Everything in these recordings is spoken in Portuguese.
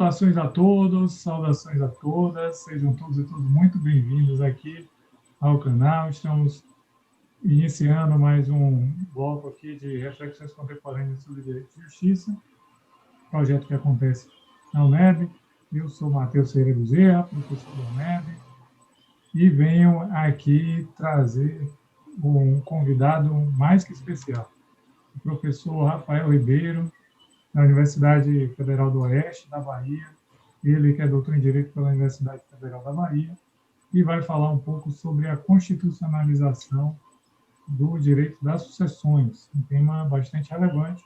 Saudações a todos, saudações a todas, sejam todos e todas muito bem-vindos aqui ao canal. Estamos iniciando mais um bloco aqui de reflexões contemporâneas sobre direito e justiça, projeto que acontece na UNEB. Eu sou Matheus Ferreira Bezerra, professor da UNEB, e venho aqui trazer um convidado mais que especial, o professor Rafael Ribeiro, da Universidade Federal do Oeste, da Bahia. Ele que é doutor em Direito pela Universidade Federal da Bahia e vai falar um pouco sobre a constitucionalização do direito das sucessões, um tema bastante relevante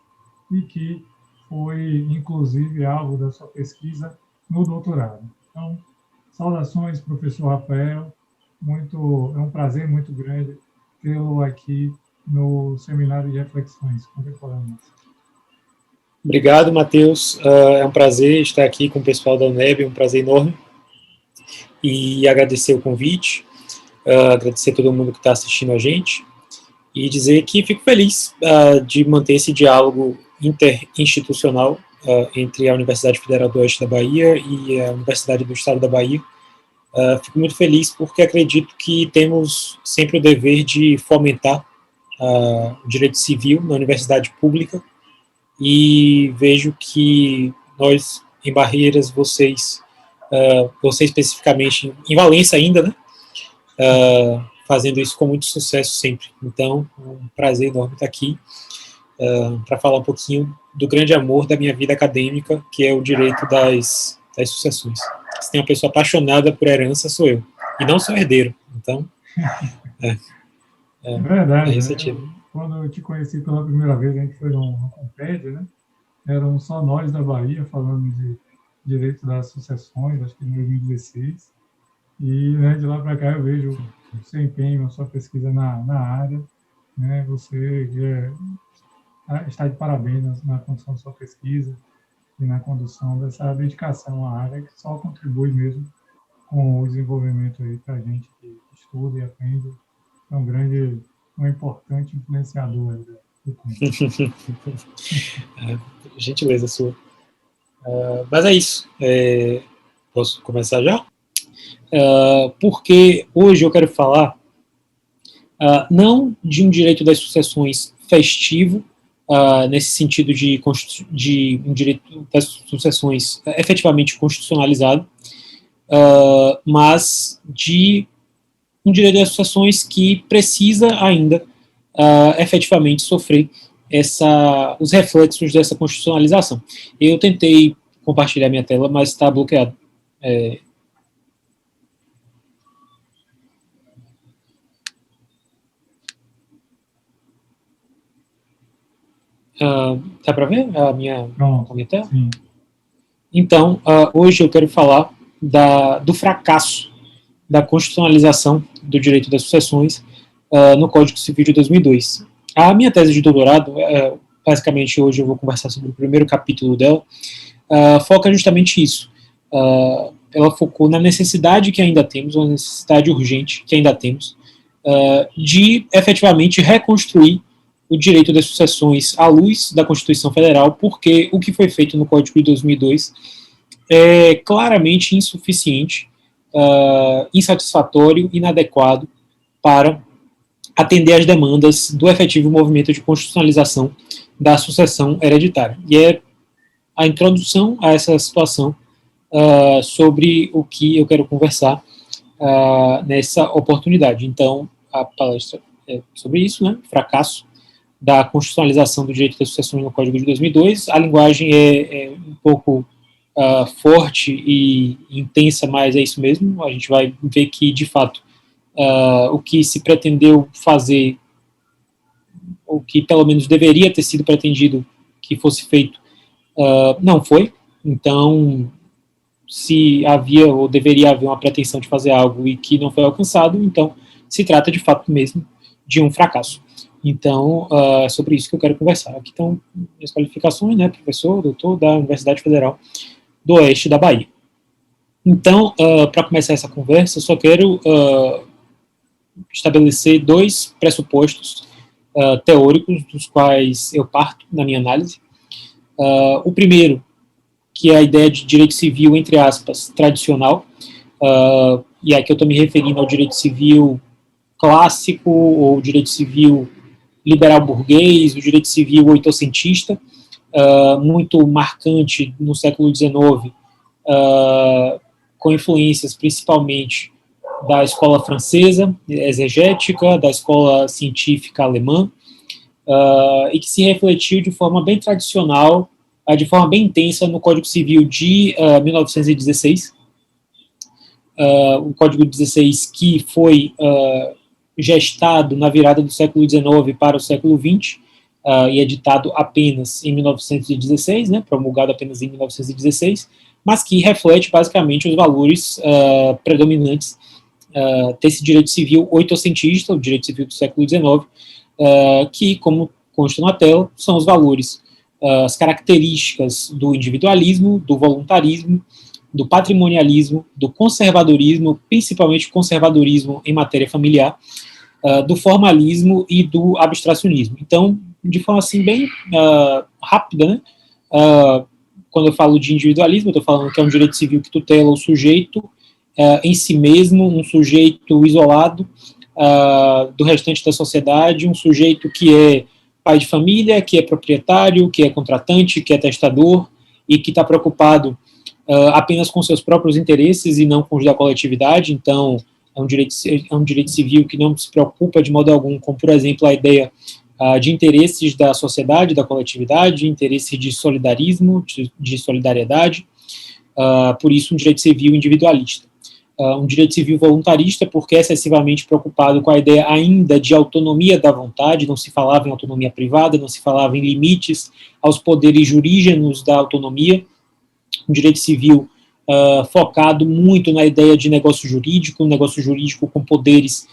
e que foi, inclusive, alvo da sua pesquisa no doutorado. Então, saudações, professor Rafael. É um prazer muito grande tê-lo aqui no Seminário de Reflexões Contemporâneas. Obrigado, Matheus. É um prazer estar aqui com o pessoal da UNEB, um prazer enorme. E agradecer o convite, agradecer a todo mundo que está assistindo a gente e dizer que fico feliz de manter esse diálogo interinstitucional entre a Universidade Federal do Oeste da Bahia e a Universidade do Estado da Bahia. Fico muito feliz porque acredito que temos sempre o dever de fomentar o direito civil na universidade pública. E vejo que nós, em Barreiras, você especificamente, em Valença ainda, né, fazendo isso com muito sucesso sempre. Então, é um prazer enorme estar aqui para falar um pouquinho do grande amor da minha vida acadêmica, que é o direito das sucessões. Se tem uma pessoa apaixonada por herança, sou eu. E não sou herdeiro. Então, é verdade. Quando eu te conheci pela primeira vez, a gente foi num compédio, né? Eram só nós da Bahia falando de direito das sucessões, acho que em 2016. E, né, de lá para cá eu vejo o seu empenho, a sua pesquisa na área. Né? Você está de parabéns na condução da sua pesquisa e na condução dessa dedicação à área, que só contribui mesmo com o desenvolvimento aí para a gente que estuda e aprende. É um importante influenciador do tempo. Gentileza sua. Mas é isso. Posso começar já? Porque hoje eu quero falar não de um direito das sucessões festivo, nesse sentido de um direito das sucessões efetivamente constitucionalizado, mas de um direito das sucessões que precisa ainda efetivamente sofrer os reflexos dessa constitucionalização. Eu tentei compartilhar minha tela, mas está bloqueado. Dá para ver a minha tela? Sim. Então, hoje eu quero falar do fracasso da constitucionalização do direito das sucessões no Código Civil de 2002. A minha tese de doutorado, basicamente hoje eu vou conversar sobre o primeiro capítulo dela, foca justamente isso. Ela focou na necessidade que ainda temos, uma necessidade urgente que ainda temos, de efetivamente reconstruir o direito das sucessões à luz da Constituição Federal, porque o que foi feito no Código de 2002 é claramente insuficiente, insatisfatório, inadequado para atender às demandas do efetivo movimento de constitucionalização da sucessão hereditária. E é a introdução a essa situação sobre o que eu quero conversar nessa oportunidade. Então, a palestra é sobre isso, né? Fracasso da constitucionalização do direito das sucessões no Código de 2002. A linguagem é um pouco forte e intensa, mas é isso mesmo. A gente vai ver que, de fato, o que se pretendeu fazer, ou que pelo menos deveria ter sido pretendido que fosse feito, não foi. Então, se havia ou deveria haver uma pretensão de fazer algo e que não foi alcançado, então se trata de fato mesmo de um fracasso. Então, é sobre isso que eu quero conversar. Aqui estão minhas qualificações, né, professor, doutor da Universidade Federal do Oeste da Bahia. Então, para começar essa conversa, eu só quero estabelecer dois pressupostos teóricos dos quais eu parto na minha análise. O primeiro que é a ideia de direito civil, entre aspas, tradicional, e aqui eu estou me referindo ao direito civil clássico, ou direito civil liberal burguês, o direito civil oitocentista, muito marcante no século XIX, com influências principalmente da escola francesa, exegética, da escola científica alemã, e que se refletiu de forma bem tradicional, de forma bem intensa no Código Civil de 1916, o Código 16 que foi gestado na virada do século XIX para o século XX, e editado apenas em 1916, né, promulgado apenas em 1916, mas que reflete basicamente os valores predominantes desse direito civil oitocentista, o direito civil do século XIX, que, como consta na tela, são os valores, as características do individualismo, do voluntarismo, do patrimonialismo, do conservadorismo, principalmente conservadorismo em matéria familiar, do formalismo e do abstracionismo. Então, de forma assim bem rápida, né? Quando eu falo de individualismo, eu estou falando que é um direito civil que tutela o sujeito em si mesmo, um sujeito isolado do restante da sociedade, um sujeito que é pai de família, que é proprietário, que é contratante, que é testador e que está preocupado apenas com seus próprios interesses e não com os da coletividade. Então, é um direito civil que não se preocupa de modo algum com, por exemplo, a ideia de interesses da sociedade, da coletividade, interesses de solidarismo, de solidariedade, por isso um direito civil individualista. Um direito civil voluntarista, porque é excessivamente preocupado com a ideia ainda de autonomia da vontade, não se falava em autonomia privada, não se falava em limites aos poderes jurígenos da autonomia. Um direito civil focado muito na ideia de negócio jurídico com poderes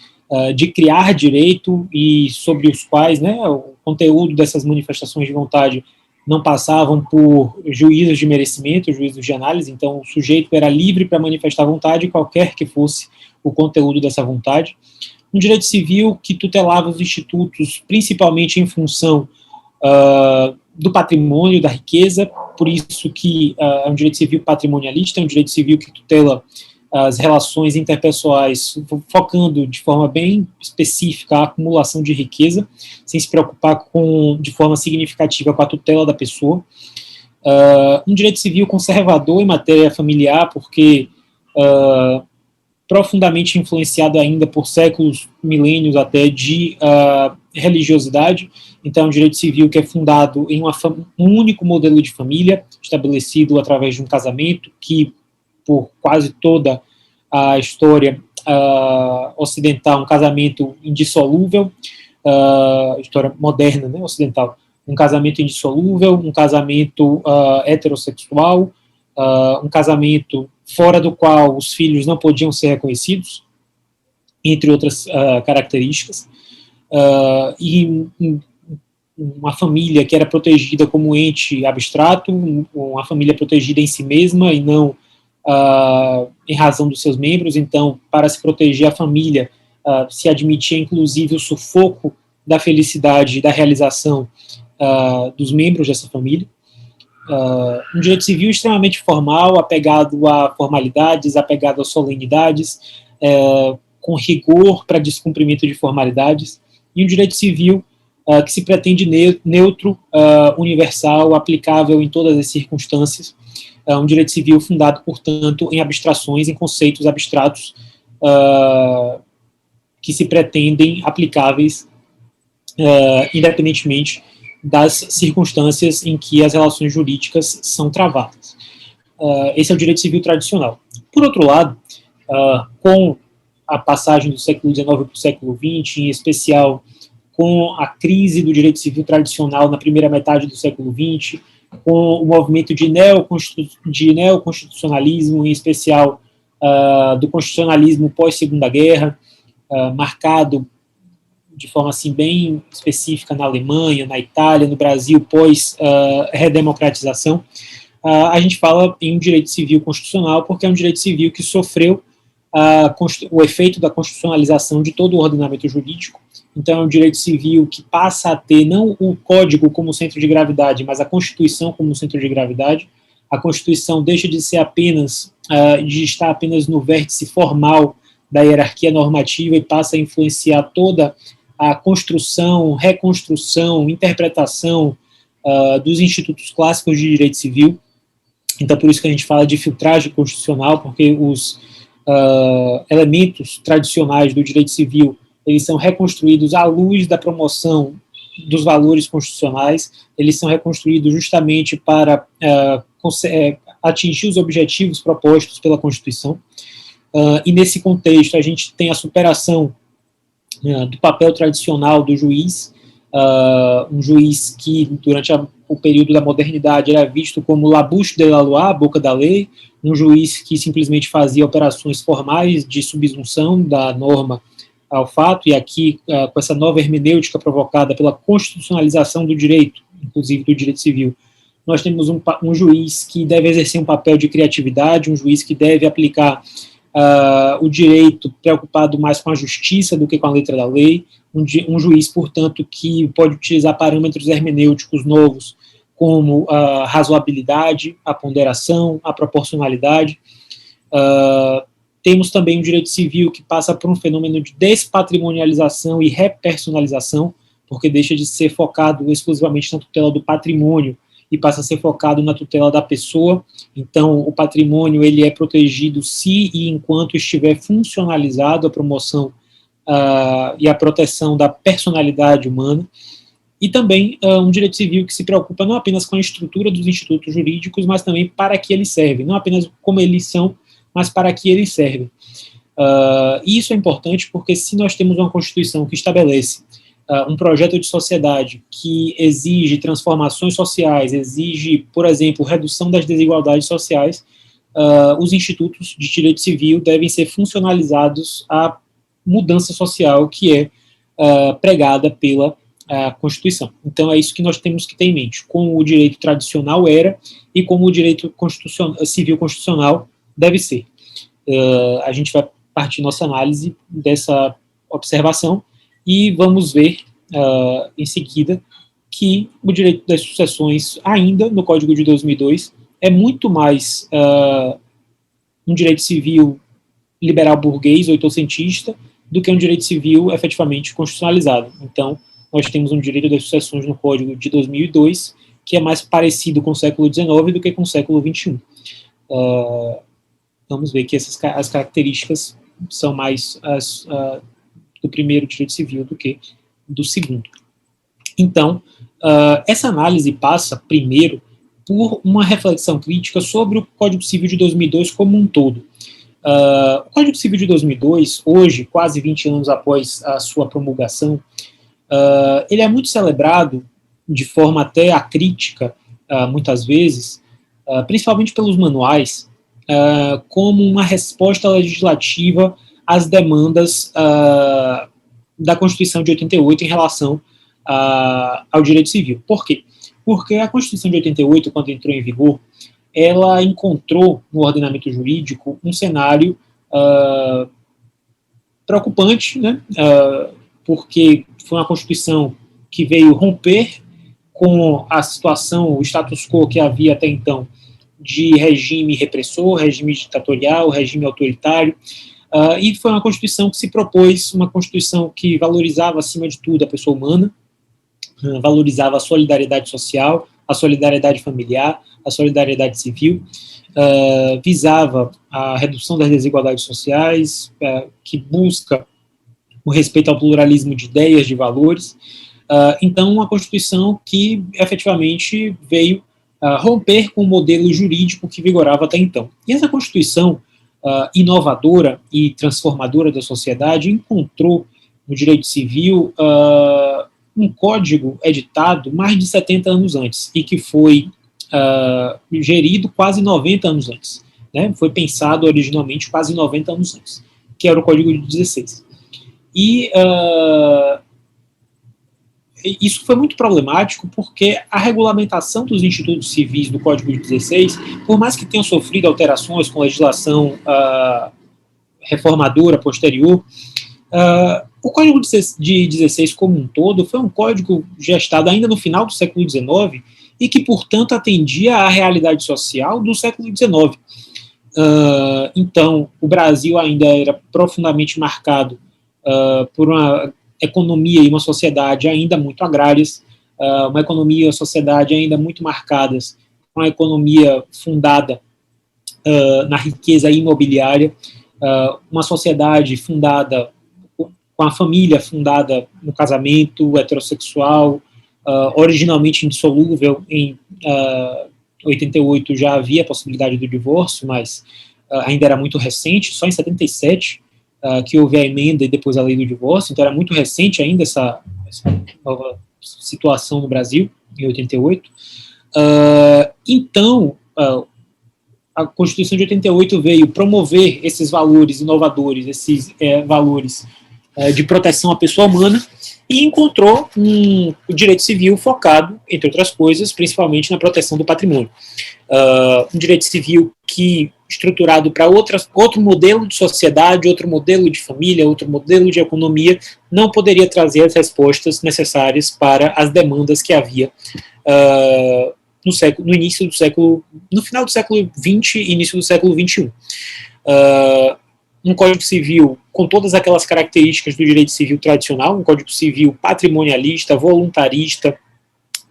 de criar direito e sobre os quais, né, o conteúdo dessas manifestações de vontade não passavam por juízos de merecimento, juízos de análise. Então o sujeito era livre para manifestar vontade, qualquer que fosse o conteúdo dessa vontade. Um direito civil que tutelava os institutos principalmente em função do patrimônio, da riqueza, por isso que é um direito civil patrimonialista, é um direito civil que tutela as relações interpessoais, focando de forma bem específica a acumulação de riqueza, sem se preocupar de forma significativa com a tutela da pessoa. Um direito civil conservador em matéria familiar, porque profundamente influenciado ainda por séculos, milênios até, de religiosidade. Então, é um direito civil que é fundado em um único modelo de família, estabelecido através de um casamento, que por quase toda a história ocidental, um casamento indissolúvel, história moderna, né, ocidental, um casamento indissolúvel, um casamento heterossexual, um casamento fora do qual os filhos não podiam ser reconhecidos, entre outras características, e uma família que era protegida como ente abstrato, uma família protegida em si mesma e não em razão dos seus membros. Então, para se proteger a família, se admitia inclusive o sufoco da felicidade e da realização dos membros dessa família. Um direito civil extremamente formal, apegado a formalidades, apegado a solenidades, com rigor para descumprimento de formalidades, e um direito civil que se pretende neutro, universal, aplicável em todas as circunstâncias. Um direito civil fundado, portanto, em abstrações, em conceitos abstratos que se pretendem aplicáveis independentemente das circunstâncias em que as relações jurídicas são travadas. Esse é o direito civil tradicional. Por outro lado, com a passagem do século XIX para o século XX, em especial com a crise do direito civil tradicional na primeira metade do século XX, com o movimento de neoconstitucionalismo, em especial do constitucionalismo pós-Segunda Guerra, marcado de forma assim bem específica na Alemanha, na Itália, no Brasil, pós-redemocratização, a gente fala em um direito civil constitucional, porque é um direito civil que sofreu o efeito da constitucionalização de todo o ordenamento jurídico. Então, é um direito civil que passa a ter não o código como centro de gravidade, mas a Constituição como centro de gravidade. a Constituição deixa de ser apenas, de estar apenas no vértice formal da hierarquia normativa e passa a influenciar toda a construção, reconstrução, interpretação dos institutos clássicos de direito civil. Então, por isso que a gente fala de filtragem constitucional, porque os elementos tradicionais do direito civil, eles são reconstruídos à luz da promoção dos valores constitucionais, eles são reconstruídos justamente para atingir os objetivos propostos pela Constituição. E nesse contexto, a gente tem a superação do papel tradicional do juiz, um juiz que, durante o período da modernidade, era visto como la bouche de la loi, a boca da lei, um juiz que simplesmente fazia operações formais de subsunção da norma ao fato, e aqui, com essa nova hermenêutica provocada pela constitucionalização do direito, inclusive do direito civil, nós temos um juiz que deve exercer um papel de criatividade, um juiz que deve aplicar o direito preocupado mais com a justiça do que com a letra da lei, um juiz, portanto, que pode utilizar parâmetros hermenêuticos novos, como a razoabilidade, a ponderação, a proporcionalidade. Temos também um direito civil que passa por um fenômeno de despatrimonialização e repersonalização, porque deixa de ser focado exclusivamente na tutela do patrimônio e passa a ser focado na tutela da pessoa. Então, o patrimônio ele é protegido se e enquanto estiver funcionalizado a promoção e a proteção da personalidade humana. E também um direito civil que se preocupa não apenas com a estrutura dos institutos jurídicos, mas também para que eles servem, não apenas como eles são, mas para que eles servem. E isso é importante porque se nós temos uma Constituição que estabelece um projeto de sociedade que exige transformações sociais, exige, por exemplo, redução das desigualdades sociais, os institutos de direito civil devem ser funcionalizados à mudança social que é pregada pela Constituição. Então é isso que nós temos que ter em mente, como o direito tradicional era e como o direito civil constitucional deve ser. A gente vai partir nossa análise dessa observação e vamos ver em seguida que o direito das sucessões, ainda no Código de 2002, é muito mais um direito civil liberal burguês, oitocentista, do que um direito civil efetivamente constitucionalizado. Então, nós temos um direito das sucessões no Código de 2002, que é mais parecido com o século XIX do que com o século XXI. Vamos ver que as características são mais do primeiro direito civil do que do segundo. Então, essa análise passa, primeiro, por uma reflexão crítica sobre o Código Civil de 2002 como um todo. O Código Civil de 2002, hoje, quase 20 anos após a sua promulgação, ele é muito celebrado, de forma até acrítica, muitas vezes, principalmente pelos manuais, como uma resposta legislativa às demandas da Constituição de 88 em relação ao direito civil. Por quê? Porque a Constituição de 88, quando entrou em vigor, ela encontrou no ordenamento jurídico um cenário preocupante, né? Porque foi uma Constituição que veio romper com a situação, o status quo que havia até então de regime repressor, regime ditatorial, regime autoritário, e foi uma Constituição que se propôs, uma Constituição que valorizava, acima de tudo, a pessoa humana, valorizava a solidariedade social, a solidariedade familiar, a solidariedade civil, visava a redução das desigualdades sociais, que busca o respeito ao pluralismo de ideias, de valores. Então, uma Constituição que efetivamente veio romper com o modelo jurídico que vigorava até então. E essa Constituição inovadora e transformadora da sociedade encontrou no direito civil um código editado mais de 70 anos antes e que foi gerido quase 90 anos antes, né? Foi pensado originalmente quase 90 anos antes, que era o Código de 16. E isso foi muito problemático porque a regulamentação dos institutos civis do Código de 16, por mais que tenham sofrido alterações com legislação reformadora posterior, o Código de 16 como um todo foi um código gestado ainda no final do século XIX e que, portanto, atendia à realidade social do século XIX. Então, o Brasil ainda era profundamente marcado por uma economia e uma sociedade ainda muito agrárias, uma economia e uma sociedade ainda muito marcadas, uma economia fundada na riqueza imobiliária, uma sociedade fundada com a família fundada no casamento heterossexual, originalmente indissolúvel. Em 88 já havia a possibilidade do divórcio, mas ainda era muito recente, só em 77 que houve a emenda e depois a lei do divórcio, então era muito recente ainda essa nova situação no Brasil, em 88. Então, a Constituição de 88 veio promover esses valores inovadores, esses valores de proteção à pessoa humana, e encontrou um direito civil focado, entre outras coisas, principalmente na proteção do patrimônio. Um direito civil que, estruturado para outro modelo de sociedade, outro modelo de família, outro modelo de economia, não poderia trazer as respostas necessárias para as demandas que havia no início do século, no final do século XX e início do século XXI. Um Código Civil com todas aquelas características do direito civil tradicional, um Código Civil patrimonialista, voluntarista,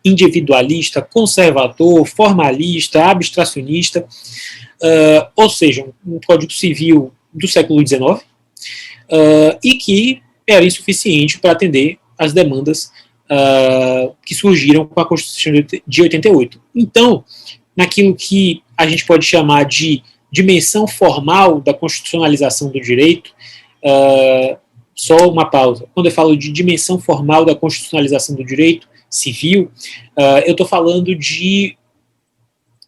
individualista, conservador, formalista, abstracionista, ou seja, um Código Civil do século XIX, e que era insuficiente para atender às demandas que surgiram com a Constituição de 88. Então, naquilo que a gente pode chamar de dimensão formal da constitucionalização do direito, só uma pausa. Quando eu falo de dimensão formal da constitucionalização do direito civil, eu estou falando de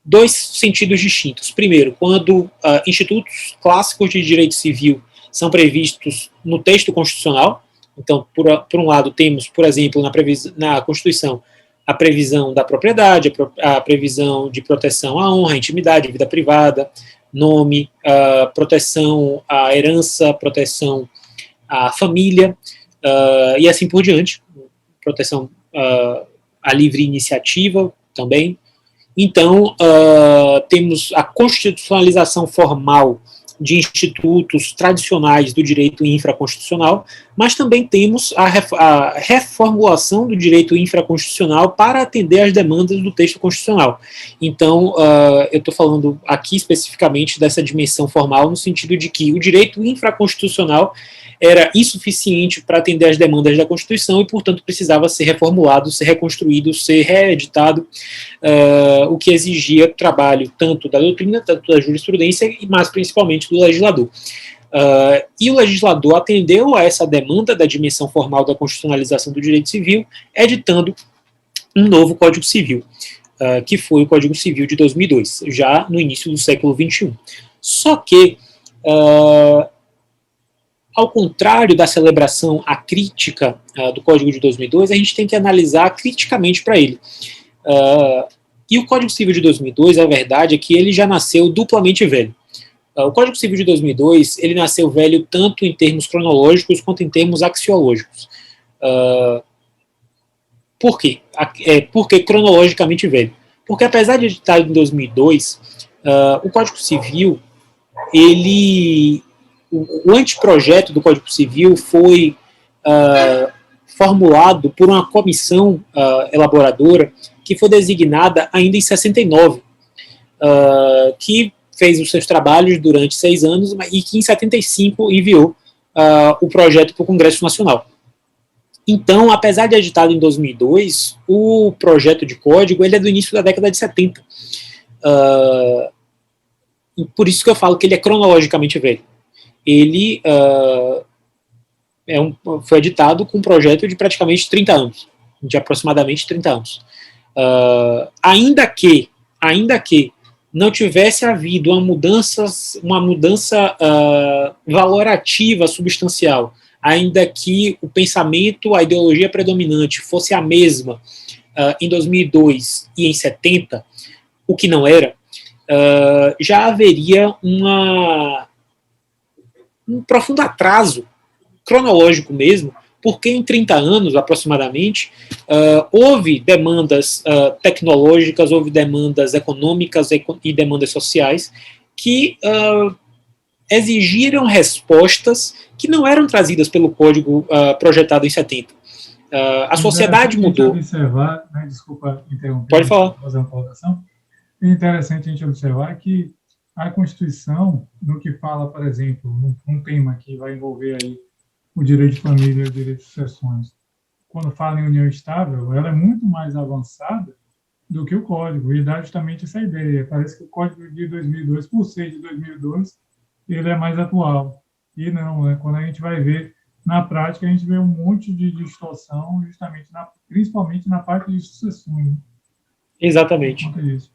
dois sentidos distintos. Primeiro, quando institutos clássicos de direito civil são previstos no texto constitucional. Então, por um lado, temos, por exemplo, na Constituição, a previsão da propriedade, a previsão de proteção à honra, à intimidade, à vida privada, nome, proteção à herança, proteção à família, e assim por diante, proteção à livre iniciativa também. Então, temos a constitucionalização formal de institutos tradicionais do direito infraconstitucional, mas também temos a reformulação do direito infraconstitucional para atender às demandas do texto constitucional. Então, eu estou falando aqui especificamente dessa dimensão formal, no sentido de que o direito infraconstitucional era insuficiente para atender às demandas da Constituição e, portanto, precisava ser reformulado, ser reconstruído, ser reeditado, o que exigia trabalho tanto da doutrina, tanto da jurisprudência, mas principalmente do legislador. E o legislador atendeu a essa demanda da dimensão formal da constitucionalização do direito civil, editando um novo Código Civil, que foi o Código Civil de 2002, já no início do século XXI. Só que, ao contrário da celebração à crítica do Código de 2002, a gente tem que analisar criticamente para ele. E o Código Civil de 2002, a verdade é que ele já nasceu duplamente velho. O Código Civil de 2002, ele nasceu velho tanto em termos cronológicos quanto em termos axiológicos. Por quê? Por que cronologicamente velho? Porque apesar de editado em 2002, o Código Civil, o anteprojeto do Código Civil foi formulado por uma comissão elaboradora que foi designada ainda em 69, que fez os seus trabalhos durante 6 anos e que em 75 enviou o projeto para o Congresso Nacional. Então, apesar de editado em 2002, o projeto de código ele é do início da década de 70. Por isso que eu falo que ele é cronologicamente velho. Ele foi editado com um projeto de praticamente 30 anos, de aproximadamente 30 anos. Ainda que não tivesse havido uma mudança valorativa substancial, ainda que o pensamento, a ideologia predominante fosse a mesma em 2002 e em 70, o que não era, já haveria um profundo atraso cronológico mesmo porque em 30 anos, aproximadamente, houve demandas tecnológicas, houve demandas econômicas e demandas sociais que exigiram respostas que não eram trazidas pelo código projetado em 70. A sociedade mudou. Observar, né, desculpa interromper, pode falar. Fazer uma colocação. É interessante a gente observar que a Constituição, no que fala, por exemplo, um tema que vai envolver aí o direito de família e o direito de sucessões, quando fala em união estável, ela é muito mais avançada do que o Código, e dá justamente essa ideia. Parece que o Código de 2002, por ser de 2002, ele é mais atual. E não, né? Quando a gente vai ver na prática, a gente vê um monte de distorção, justamente principalmente na parte de sucessões. Né? Exatamente. Por conta disso.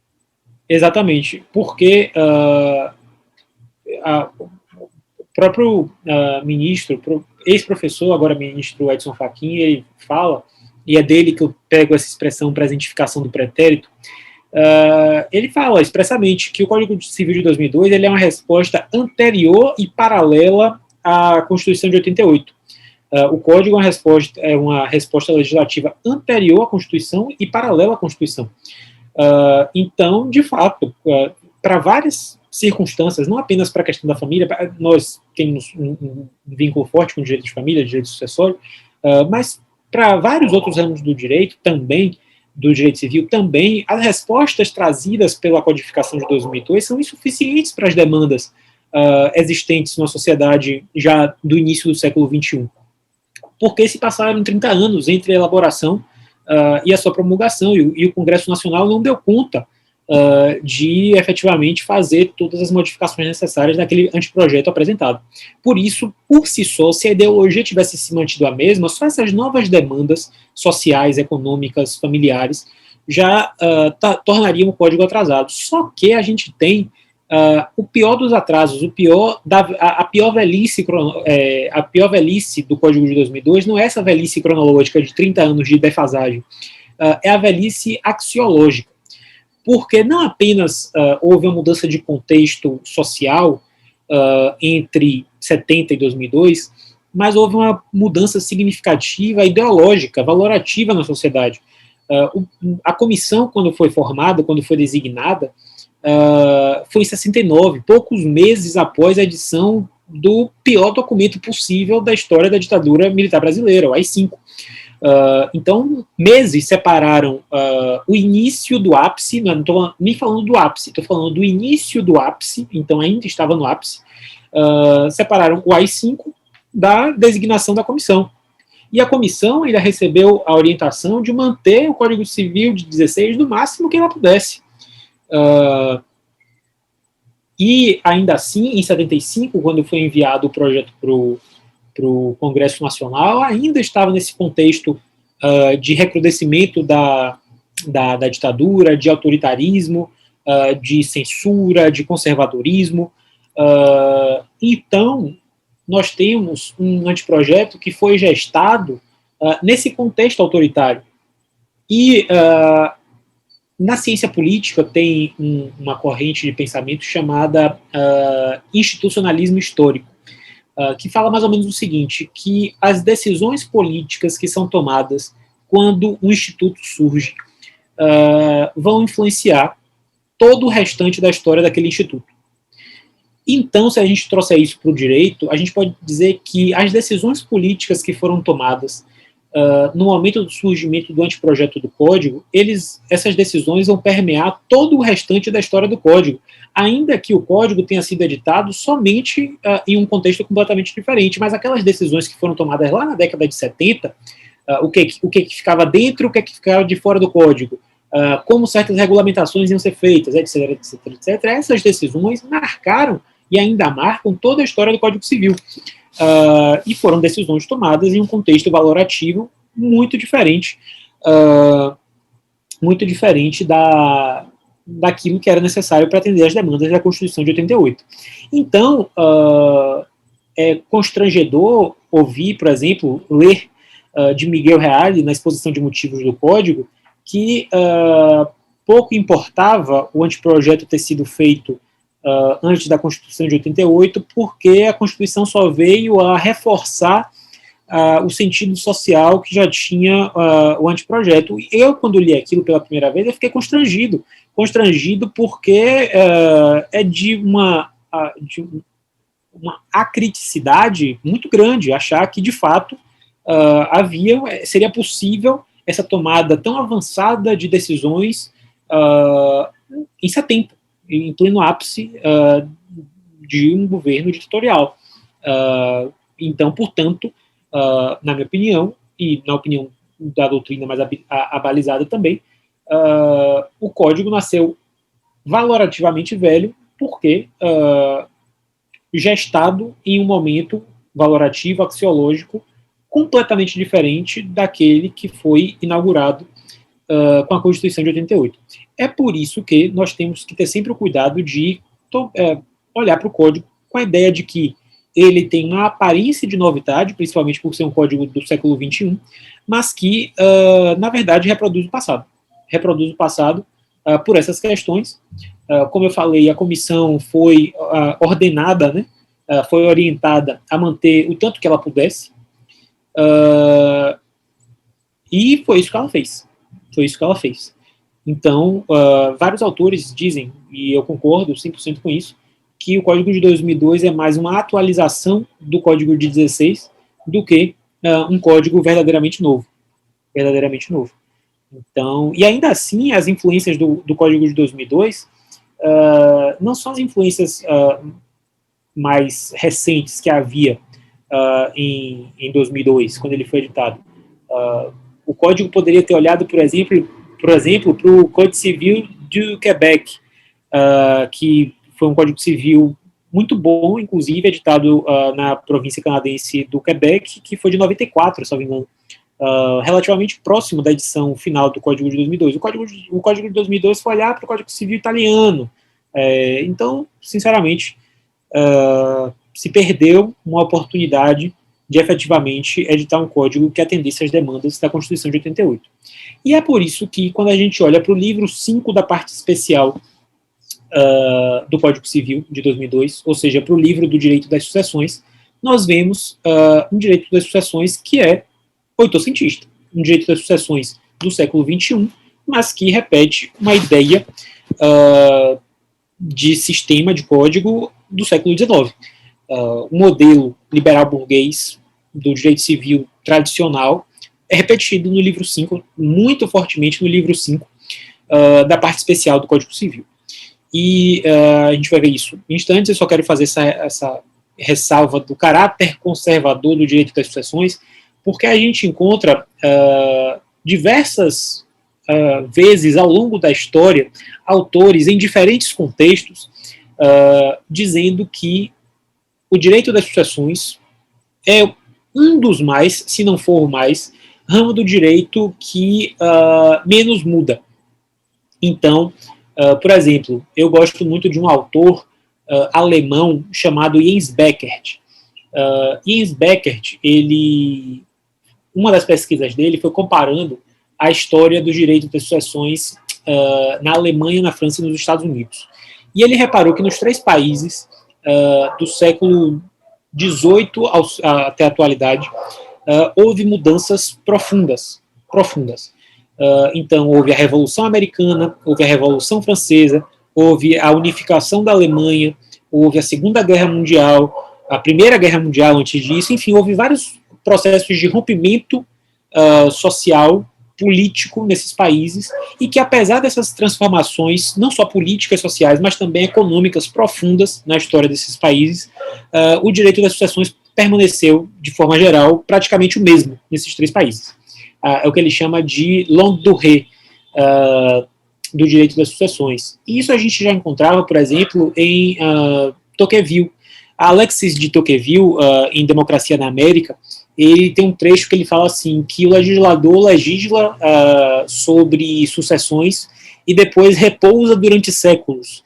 Exatamente, porque o próprio ministro, ex-professor, agora ministro Edson Fachin, ele fala, e é dele que eu pego essa expressão presentificação do pretérito, ele fala expressamente que o Código Civil de 2002 ele é uma resposta anterior e paralela à Constituição de 88. O Código é uma resposta legislativa anterior à Constituição e paralela à Constituição. Então, de fato, para várias circunstâncias, não apenas para a questão da família, nós temos um vínculo forte com o direito de família, direito sucessório, mas para vários outros ramos do direito também, do direito civil também, as respostas trazidas pela codificação de 2002 são insuficientes para as demandas existentes na sociedade já do início do século XXI. Porque se passaram 30 anos entre a elaboração e a sua promulgação, e o Congresso Nacional não deu conta de efetivamente fazer todas as modificações necessárias daquele anteprojeto apresentado. Por isso, por si só, se a ideologia tivesse se mantido a mesma, só essas novas demandas sociais, econômicas, familiares, já tornariam o código atrasado. Só que a gente tem o pior dos atrasos, a pior velhice do Código de 2002 não é essa velhice cronológica de 30 anos de defasagem, é a velhice axiológica, porque não apenas houve uma mudança de contexto social entre 70 e 2002, mas houve uma mudança significativa, ideológica, valorativa na sociedade. A comissão, quando foi formada, quando foi designada, foi em 69, poucos meses após a edição do pior documento possível da história da ditadura militar brasileira, o AI-5. Então, meses separaram o início do ápice, não estou nem falando do ápice, estou falando do início do ápice, então ainda estava no ápice, separaram o AI-5 da designação da comissão. E a comissão ainda recebeu a orientação de manter o Código Civil de 16 no máximo que ela pudesse. E ainda assim, em 75, quando foi enviado o projeto para o Congresso Nacional, ainda estava nesse contexto de recrudescimento da ditadura, de autoritarismo, de censura, de conservadorismo. Então, nós temos um anteprojeto que foi gestado nesse contexto autoritário. E na ciência política tem uma corrente de pensamento chamada institucionalismo histórico, que fala mais ou menos o seguinte, que as decisões políticas que são tomadas quando um instituto surge vão influenciar todo o restante da história daquele instituto. Então, se a gente trouxer isso para o direito, a gente pode dizer que as decisões políticas que foram tomadas no momento do surgimento do anteprojeto do Código, essas decisões vão permear todo o restante da história do Código, ainda que o Código tenha sido editado somente em um contexto completamente diferente, mas aquelas decisões que foram tomadas lá na década de 70, o que ficava dentro, o que ficava de fora do Código, como certas regulamentações iam ser feitas, etc, etc, etc, essas decisões marcaram e ainda marcam toda a história do Código Civil. E foram decisões tomadas em um contexto valorativo muito diferente daquilo que era necessário para atender às demandas da Constituição de 88. Então, é constrangedor ouvir, por exemplo, ler de Miguel Reale, na exposição de motivos do Código, que pouco importava o anteprojeto ter sido feito antes da Constituição de 88, porque a Constituição só veio a reforçar o sentido social que já tinha o anteprojeto. Eu, quando li aquilo pela primeira vez, eu fiquei constrangido porque é de uma acriticidade muito grande achar que, de fato, seria possível essa tomada tão avançada de decisões em setembro, em pleno ápice de um governo ditatorial. Então, portanto, na minha opinião, e na opinião da doutrina mais abalizada também, o código nasceu valorativamente velho porque gestado em um momento valorativo, axiológico, completamente diferente daquele que foi inaugurado com a Constituição de 88. É por isso que nós temos que ter sempre o cuidado de olhar para o código com a ideia de que ele tem uma aparência de novidade, principalmente por ser um código do século XXI, mas que, na verdade, reproduz o passado. Reproduz o passado por essas questões. Como eu falei, a comissão foi ordenada, né, foi orientada a manter o tanto que ela pudesse, e foi isso que ela fez. Foi isso que ela fez. Então, vários autores dizem, e eu concordo 100% com isso, que o Código de 2002 é mais uma atualização do Código de 16 do que um código verdadeiramente novo. Verdadeiramente novo. Então, e ainda assim, as influências do Código de 2002 não são as influências mais recentes que havia em 2002, quando ele foi editado. O Código poderia ter olhado, por exemplo, para o Código Civil do Quebec, que foi um Código Civil muito bom, inclusive editado na província canadense do Quebec, que foi de 94, se não me engano, relativamente próximo da edição final do Código de 2002. O Código de 2002 foi olhar para o Código Civil italiano. Então, sinceramente, se perdeu uma oportunidade de efetivamente editar um código que atendesse às demandas da Constituição de 88. E é por isso que, quando a gente olha para o livro 5 da parte especial do Código Civil de 2002, ou seja, para o livro do direito das sucessões, nós vemos um direito das sucessões que é oitocentista, um direito das sucessões do século XXI, mas que repete uma ideia de sistema de código do século XIX. O modelo liberal burguês do direito civil tradicional é repetido no livro 5, muito fortemente no livro 5 da parte especial do Código Civil. E a gente vai ver isso em instantes. Eu só quero fazer essa ressalva do caráter conservador do direito das sucessões, porque a gente encontra diversas vezes ao longo da história autores em diferentes contextos dizendo que o direito das sucessões é um dos mais, se não for o mais, ramo do direito que menos muda. Então, por exemplo, eu gosto muito de um autor alemão chamado Jens Beckert. Jens Beckert, uma das pesquisas dele foi comparando a história do direito das sucessões na Alemanha, na França e nos Estados Unidos. E ele reparou que nos 3 países do século XVIII até a atualidade, houve mudanças profundas. Então, houve a Revolução Americana, houve a Revolução Francesa, houve a unificação da Alemanha, houve a Segunda Guerra Mundial, a Primeira Guerra Mundial antes disso, enfim, houve vários processos de rompimento social, político nesses países, e que apesar dessas transformações, não só políticas, sociais, mas também econômicas profundas na história desses países, o direito das sucessões permaneceu, de forma geral, praticamente o mesmo nesses 3 países. É o que ele chama de longue durée do direito das sucessões. E isso a gente já encontrava, por exemplo, em Tocqueville. Alexis de Tocqueville, em Democracia na América, ele tem um trecho que ele fala assim, que o legislador legisla sobre sucessões e depois repousa durante séculos.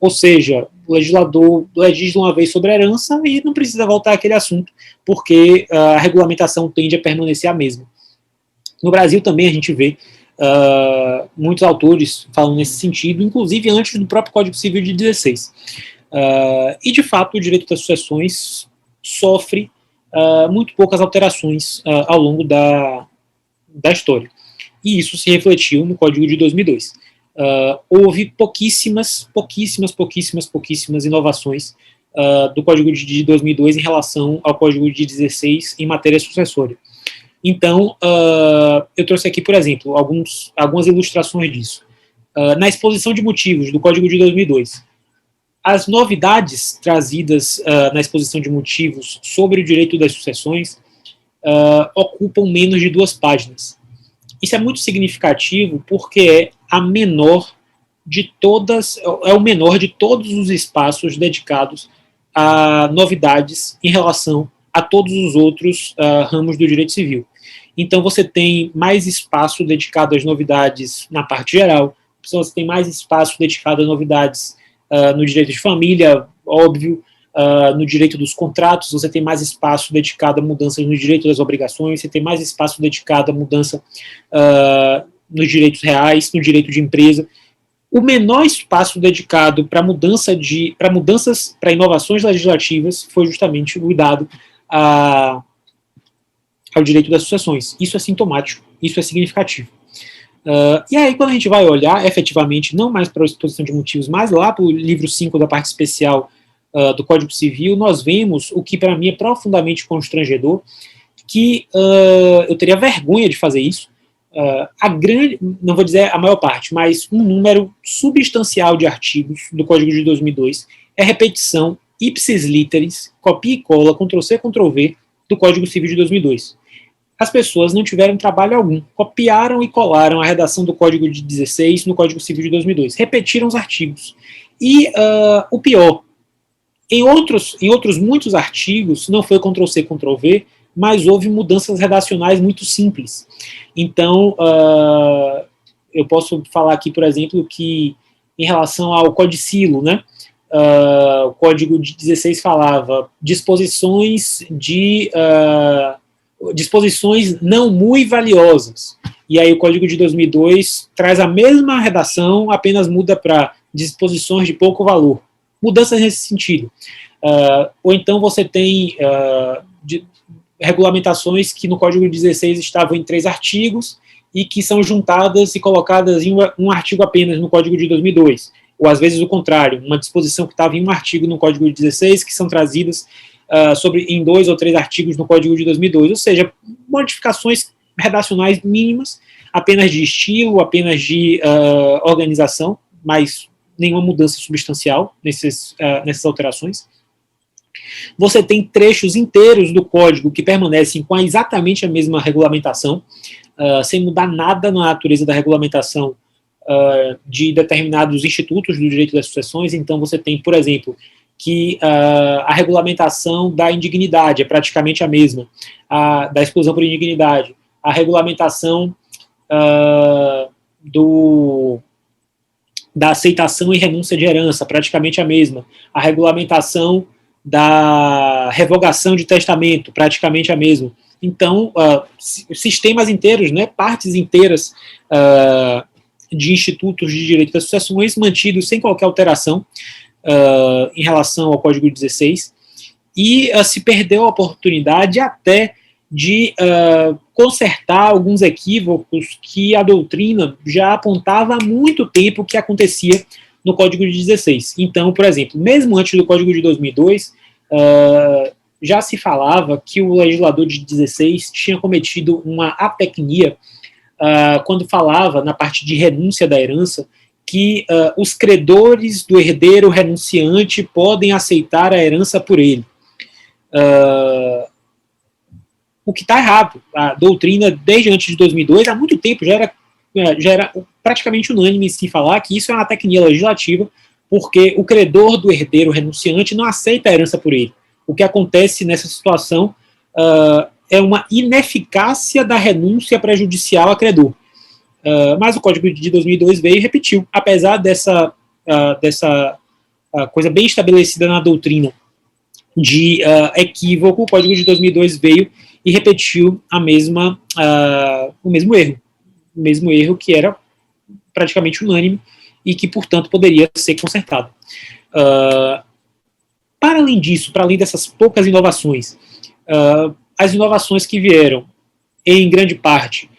Ou seja, o legislador legisla uma vez sobre a herança e não precisa voltar àquele assunto, porque a regulamentação tende a permanecer a mesma. No Brasil também a gente vê muitos autores falando nesse sentido, inclusive antes do próprio Código Civil de 16. E, de fato, o direito das sucessões sofre muito poucas alterações ao longo da história. E isso se refletiu no Código de 2002. Houve pouquíssimas inovações do Código de 2002 em relação ao Código de 16 em matéria sucessória. Então, eu trouxe aqui, por exemplo, algumas ilustrações disso. Na exposição de motivos do Código de 2002, as novidades trazidas na exposição de motivos sobre o direito das sucessões ocupam menos de 2 páginas. Isso é muito significativo porque é o menor de todos os espaços dedicados a novidades em relação a todos os outros ramos do direito civil. Então, você tem mais espaço dedicado às novidades na parte geral, você tem mais espaço dedicado a novidades no direito de família, óbvio, no direito dos contratos, você tem mais espaço dedicado a mudanças no direito das obrigações, você tem mais espaço dedicado a mudança nos direitos reais, no direito de empresa. O menor espaço dedicado para mudanças, para inovações legislativas, foi justamente o dado ao direito das sucessões. Isso é sintomático, isso é significativo. E aí, quando a gente vai olhar, efetivamente, não mais para a exposição de motivos, mas lá para o livro 5 da parte especial do Código Civil, nós vemos o que para mim é profundamente constrangedor, que eu teria vergonha de fazer isso. Não vou dizer a maior parte, mas um número substancial de artigos do Código de 2002 é repetição ipsis literis, copia e cola, Ctrl-C, Ctrl-V, do Código Civil de 2002. As pessoas não tiveram trabalho algum, copiaram e colaram a redação do Código de 16 no Código Civil de 2002, repetiram os artigos. E o pior, em outros muitos artigos, não foi Ctrl-C, Ctrl-V, mas houve mudanças redacionais muito simples. Então, eu posso falar aqui, por exemplo, que em relação ao codicilo, né, o Código de 16 falava disposições não muito valiosas. E aí o Código de 2002 traz a mesma redação, apenas muda para disposições de pouco valor. Mudanças nesse sentido. Ou então você tem regulamentações que no Código 16 estavam em 3 artigos e que são juntadas e colocadas em um artigo apenas no Código de 2002. Ou às vezes o contrário, uma disposição que estava em um artigo no Código de 16 que são trazidas em 2 ou 3 artigos no Código de 2002. Ou seja, modificações redacionais mínimas, apenas de estilo, apenas de organização, mas nenhuma mudança substancial nessas alterações. Você tem trechos inteiros do código que permanecem com exatamente a mesma regulamentação, sem mudar nada na natureza da regulamentação de determinados institutos do direito das sucessões. Então você tem, por exemplo, que a regulamentação da indignidade é praticamente a mesma, da exclusão por indignidade, a regulamentação da aceitação e renúncia de herança, praticamente a mesma, a regulamentação da revogação de testamento, praticamente a mesma. Então, sistemas inteiros, né, partes inteiras de institutos de direito das sucessões mantidos sem qualquer alteração em relação ao Código 16, e se perdeu a oportunidade até de consertar alguns equívocos que a doutrina já apontava há muito tempo que acontecia no Código de 16. Então, por exemplo, mesmo antes do Código de 2002, já se falava que o legislador de 16 tinha cometido uma atecnia quando falava, na parte de renúncia da herança, que os credores do herdeiro renunciante podem aceitar a herança por ele. O que está errado. A doutrina, desde antes de 2002, há muito tempo, já era praticamente unânime em se falar que isso é uma tecnia legislativa, porque o credor do herdeiro renunciante não aceita a herança por ele. O que acontece nessa situação é uma ineficácia da renúncia prejudicial a credor. Mas o Código de 2002 veio e repetiu, apesar dessa coisa bem estabelecida na doutrina de equívoco, o Código de 2002 veio e repetiu o mesmo erro que era praticamente unânime e que, portanto, poderia ser consertado. Para além disso, para além dessas poucas inovações, As inovações que vieram, em grande parte,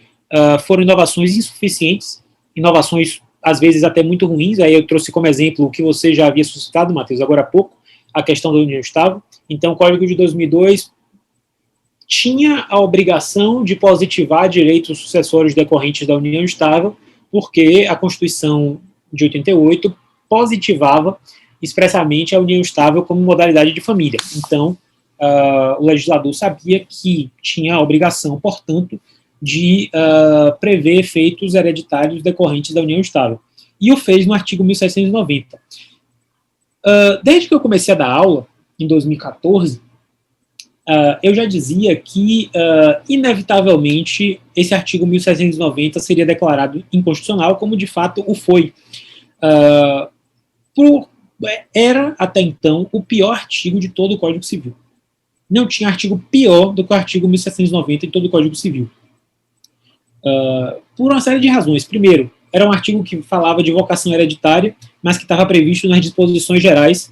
foram inovações insuficientes, inovações, às vezes, até muito ruins. Aí eu trouxe como exemplo o que você já havia suscitado, Matheus, agora há pouco, a questão da união estável. Então, o Código de 2002 tinha a obrigação de positivar direitos sucessórios decorrentes da união estável, porque a Constituição de 88 positivava expressamente a união estável como modalidade de família. Então, o legislador sabia que tinha a obrigação, portanto, de prever efeitos hereditários decorrentes da união estável. E o fez no artigo 1790. Desde que eu comecei a dar aula, em 2014, eu já dizia que, inevitavelmente, esse artigo 1790 seria declarado inconstitucional, como de fato o foi. Era, até então, o pior artigo de todo o Código Civil. Não tinha artigo pior do que o artigo 1790 em todo o Código Civil. Por uma série de razões. Primeiro, era um artigo que falava de vocação hereditária, mas que estava previsto nas disposições gerais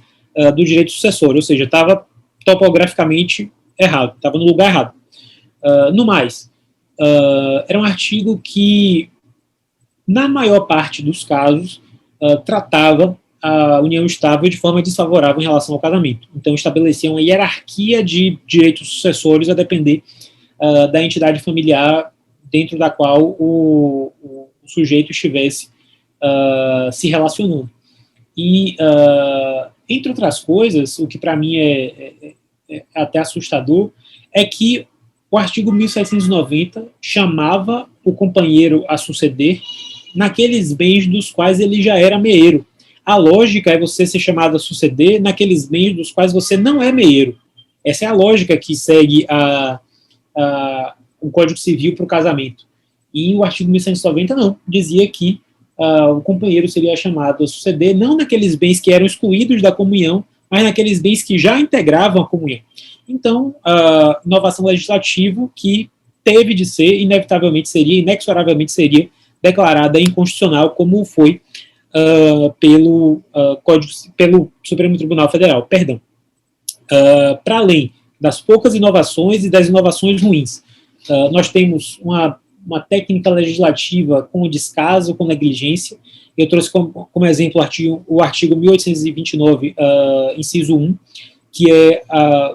do direito sucessório, ou seja, estava topograficamente errado, estava no lugar errado. No mais, era um artigo que, na maior parte dos casos, tratava a união estável de forma desfavorável em relação ao casamento. Então, estabelecia uma hierarquia de direitos sucessórios a depender da entidade familiar dentro da qual o sujeito estivesse se relacionando. E, entre outras coisas, o que para mim é até assustador, é que o artigo 1790 chamava o companheiro a suceder naqueles bens dos quais ele já era meeiro. A lógica é você ser chamado a suceder naqueles bens dos quais você não é meeiro. Essa é a lógica que segue o Código Civil para o casamento. E o artigo 1790 não, dizia que o companheiro seria chamado a suceder não naqueles bens que eram excluídos da comunhão, mas naqueles bens que já integravam a comunhão. Então, inovação legislativa que teve de ser, inevitavelmente seria, inexoravelmente seria declarada inconstitucional, como foi pelo Supremo Tribunal Federal. Perdão. Para além das poucas inovações e das inovações ruins, nós temos uma técnica legislativa com descaso, com negligência. Eu trouxe como exemplo o artigo 1829, inciso 1, que é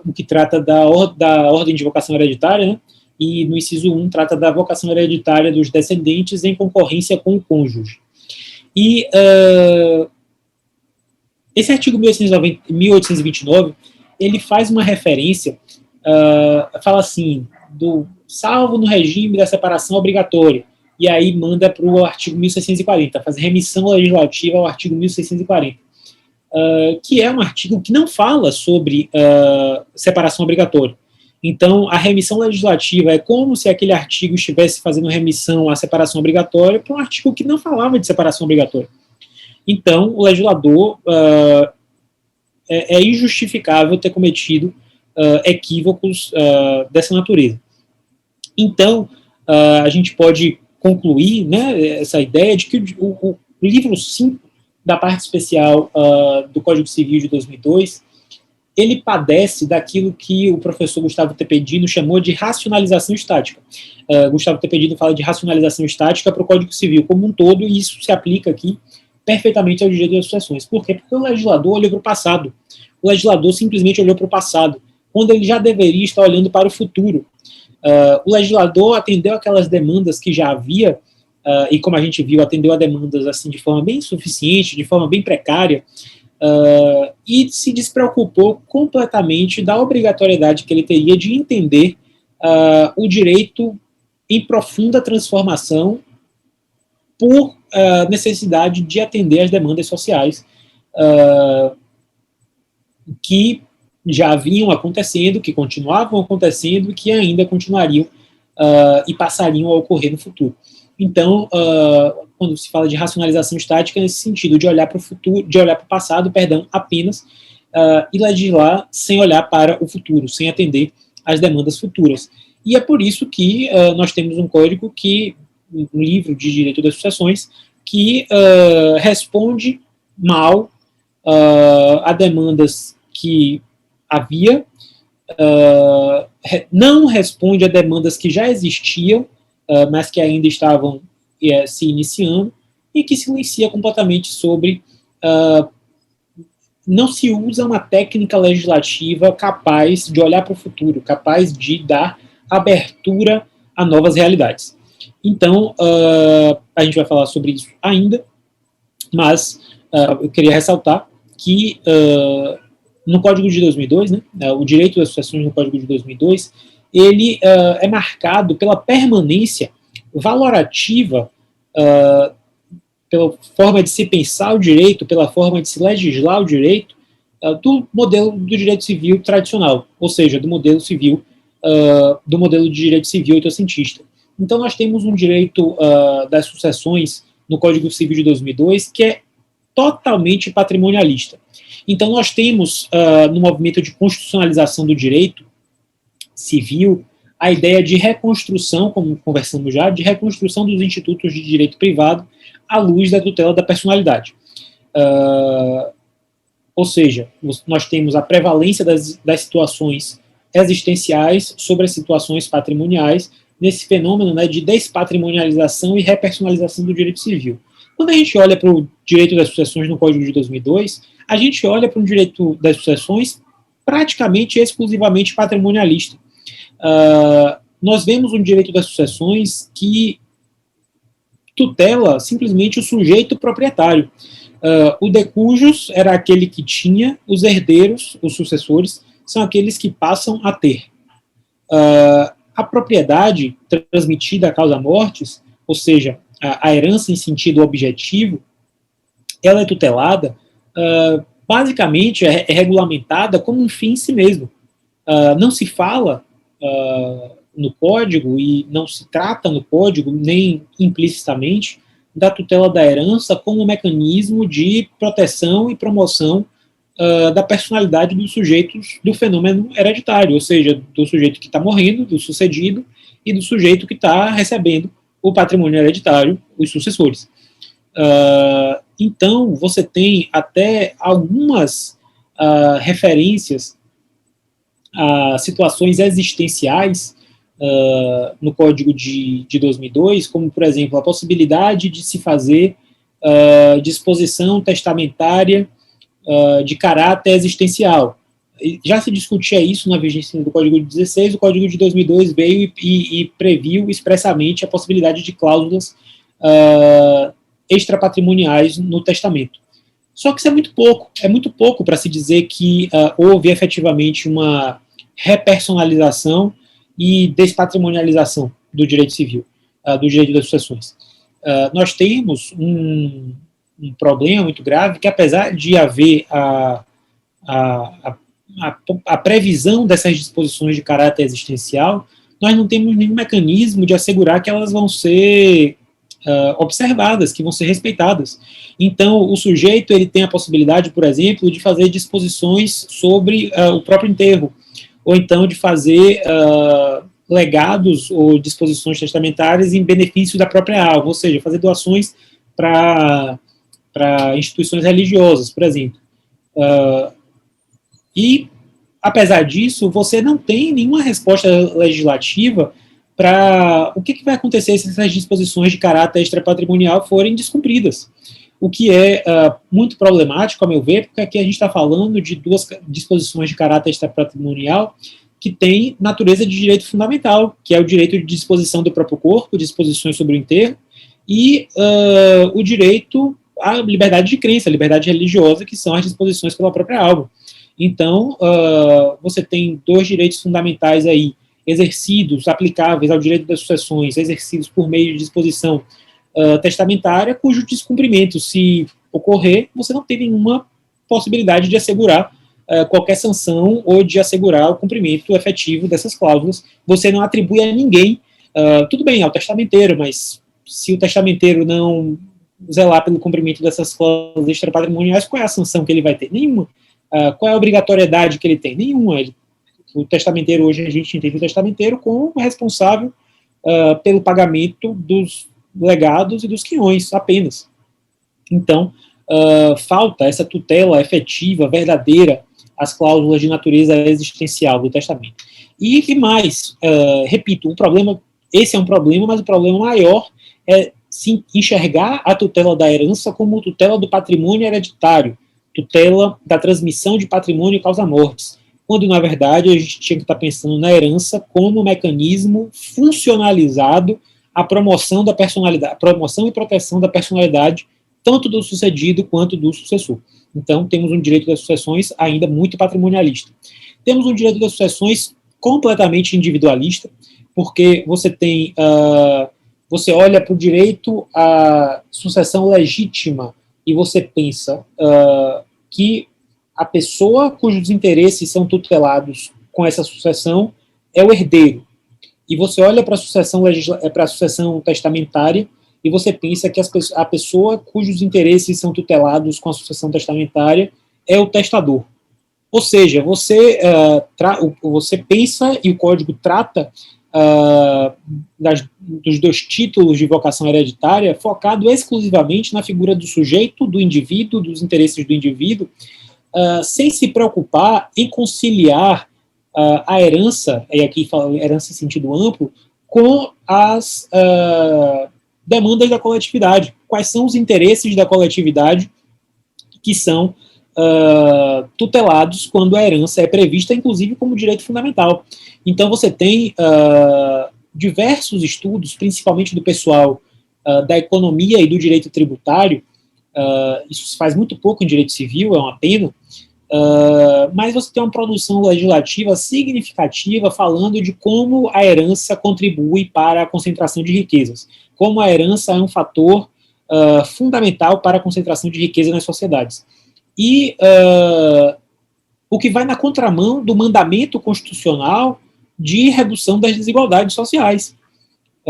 o que trata da ordem de vocação hereditária, né? E no inciso 1 trata da vocação hereditária dos descendentes em concorrência com o cônjuge. E esse artigo 1829, ele faz uma referência, fala assim, salvo no regime da separação obrigatória, e aí manda para o artigo 1640, faz remissão legislativa ao artigo 1640, que é um artigo que não fala sobre separação obrigatória. Então, a remissão legislativa é como se aquele artigo estivesse fazendo remissão à separação obrigatória para um artigo que não falava de separação obrigatória. Então, o legislador é injustificável ter cometido equívocos dessa natureza. Então, a gente pode concluir, né, essa ideia de que o livro 5 da parte especial do Código Civil de 2002, ele padece daquilo que o professor Gustavo Tepedino chamou de racionalização estática. Gustavo Tepedino fala de racionalização estática para o Código Civil como um todo, e isso se aplica aqui perfeitamente ao direito das sucessões. Por quê? Porque o legislador olhou para o passado. O legislador simplesmente olhou para o passado, quando ele já deveria estar olhando para o futuro. O legislador atendeu aquelas demandas que já havia, e como a gente viu, atendeu a demandas assim, de forma bem insuficiente, de forma bem precária, e se despreocupou completamente da obrigatoriedade que ele teria de entender o direito em profunda transformação por necessidade de atender às demandas sociais que já vinham acontecendo, que continuavam acontecendo e que ainda continuariam e passariam a ocorrer no futuro. Então, quando se fala de racionalização estática, nesse sentido, de olhar para o futuro, de olhar para o passado, apenas, e legislar sem olhar para o futuro, sem atender às demandas futuras. E é por isso que nós temos um código um livro de direito das sucessões, que responde mal a demandas que havia, não responde a demandas que já existiam, mas que ainda estavam se iniciando, e que silencia completamente sobre... não se usa uma técnica legislativa capaz de olhar para o futuro, capaz de dar abertura a novas realidades. Então, a gente vai falar sobre isso ainda, mas eu queria ressaltar que no Código de 2002, né, o direito das sucessões no Código de 2002, ele é marcado pela permanência valorativa, pela forma de se pensar o direito, pela forma de se legislar o direito, do modelo do direito civil tradicional, ou seja, do modelo civil, do modelo de direito civil oitocentista. Então, nós temos um direito das sucessões no Código Civil de 2002 que é totalmente patrimonialista. Então, nós temos, no movimento de constitucionalização do direito civil, a ideia de reconstrução, como conversamos já, de reconstrução dos institutos de direito privado à luz da tutela da personalidade. Ou seja, nós temos a prevalência das situações existenciais sobre as situações patrimoniais, nesse fenômeno, né, de despatrimonialização e repersonalização do direito civil. Quando a gente olha para o direito das sucessões no Código de 2002, a gente olha para um direito das sucessões praticamente exclusivamente patrimonialista. Nós vemos um direito das sucessões que tutela simplesmente o sujeito proprietário. O de cujos era aquele que tinha, os herdeiros, os sucessores, são aqueles que passam a ter. A propriedade transmitida a causa-mortis, ou seja, a herança em sentido objetivo, ela é tutelada, basicamente é regulamentada como um fim em si mesmo. Não se fala no Código, e não se trata no Código, nem implicitamente, da tutela da herança como um mecanismo de proteção e promoção da personalidade dos sujeitos do fenômeno hereditário, ou seja, do sujeito que está morrendo, do sucedido, e do sujeito que está recebendo o patrimônio hereditário, os sucessores. Então, você tem até algumas referências a situações existenciais no Código de 2002, como, por exemplo, a possibilidade de se fazer disposição testamentária de caráter existencial. Já se discutia isso na vigência do Código de 16, o Código de 2002 veio e previu expressamente a possibilidade de cláusulas extrapatrimoniais no testamento. Só que isso é muito pouco para se dizer que houve efetivamente uma repersonalização e despatrimonialização do direito civil, do direito das sucessões. Nós temos um problema muito grave, que apesar de haver a previsão dessas disposições de caráter existencial, nós não temos nenhum mecanismo de assegurar que elas vão ser observadas, que vão ser respeitadas. Então, o sujeito ele tem a possibilidade, por exemplo, de fazer disposições sobre o próprio enterro, ou então de fazer legados ou disposições testamentárias em benefício da própria alma, ou seja, fazer doações para instituições religiosas, por exemplo. E, apesar disso, você não tem nenhuma resposta legislativa para o que vai acontecer se essas disposições de caráter extrapatrimonial forem descumpridas. O que é muito problemático, a meu ver, porque aqui a gente está falando de duas disposições de caráter extrapatrimonial que têm natureza de direito fundamental, que é o direito de disposição do próprio corpo, disposições sobre o enterro, e o direito à liberdade de crença, a liberdade religiosa, que são as disposições pela própria alma. Então, você tem dois direitos fundamentais aí, exercidos, aplicáveis ao direito das sucessões, exercidos por meio de disposição testamentária, cujo descumprimento, se ocorrer, você não tem nenhuma possibilidade de assegurar qualquer sanção ou de assegurar o cumprimento efetivo dessas cláusulas. Você não atribui a ninguém, tudo bem, ao testamenteiro, mas se o testamenteiro não zelar pelo cumprimento dessas cláusulas extrapatrimoniais, qual é a sanção que ele vai ter? Nenhuma. Qual é a obrigatoriedade que ele tem? Nenhuma. O testamenteiro, hoje a gente entende o testamenteiro como responsável pelo pagamento dos legados e dos quinhões, apenas. Então, falta essa tutela efetiva, verdadeira, as cláusulas de natureza existencial do testamento. E mais, repito, esse é um problema, mas o problema maior é se enxergar a tutela da herança como tutela do patrimônio hereditário, tutela da transmissão de patrimônio causa-mortes, quando, na verdade, a gente tinha que estar pensando na herança como mecanismo funcionalizado à promoção da personalidade, promoção e proteção da personalidade, tanto do sucedido quanto do sucessor. Então, temos um direito das sucessões ainda muito patrimonialista. Temos um direito das sucessões completamente individualista, porque você tem, você olha para o direito à sucessão legítima e você pensa que a pessoa cujos interesses são tutelados com essa sucessão é o herdeiro. E você olha para a sucessão testamentária e você pensa que a pessoa cujos interesses são tutelados com a sucessão testamentária é o testador. Ou seja, você pensa e o Código trata dos dois títulos de vocação hereditária focado exclusivamente na figura do sujeito, do indivíduo, dos interesses do indivíduo, sem se preocupar em conciliar a herança, e aqui falo herança em sentido amplo, com as demandas da coletividade. Quais são os interesses da coletividade que são tutelados quando a herança é prevista, inclusive como direito fundamental. Então você tem diversos estudos, principalmente do pessoal da economia e do direito tributário, isso se faz muito pouco em direito civil, é uma pena, mas você tem uma produção legislativa significativa falando de como a herança contribui para a concentração de riquezas, como a herança é um fator fundamental para a concentração de riqueza nas sociedades. E o que vai na contramão do mandamento constitucional de redução das desigualdades sociais.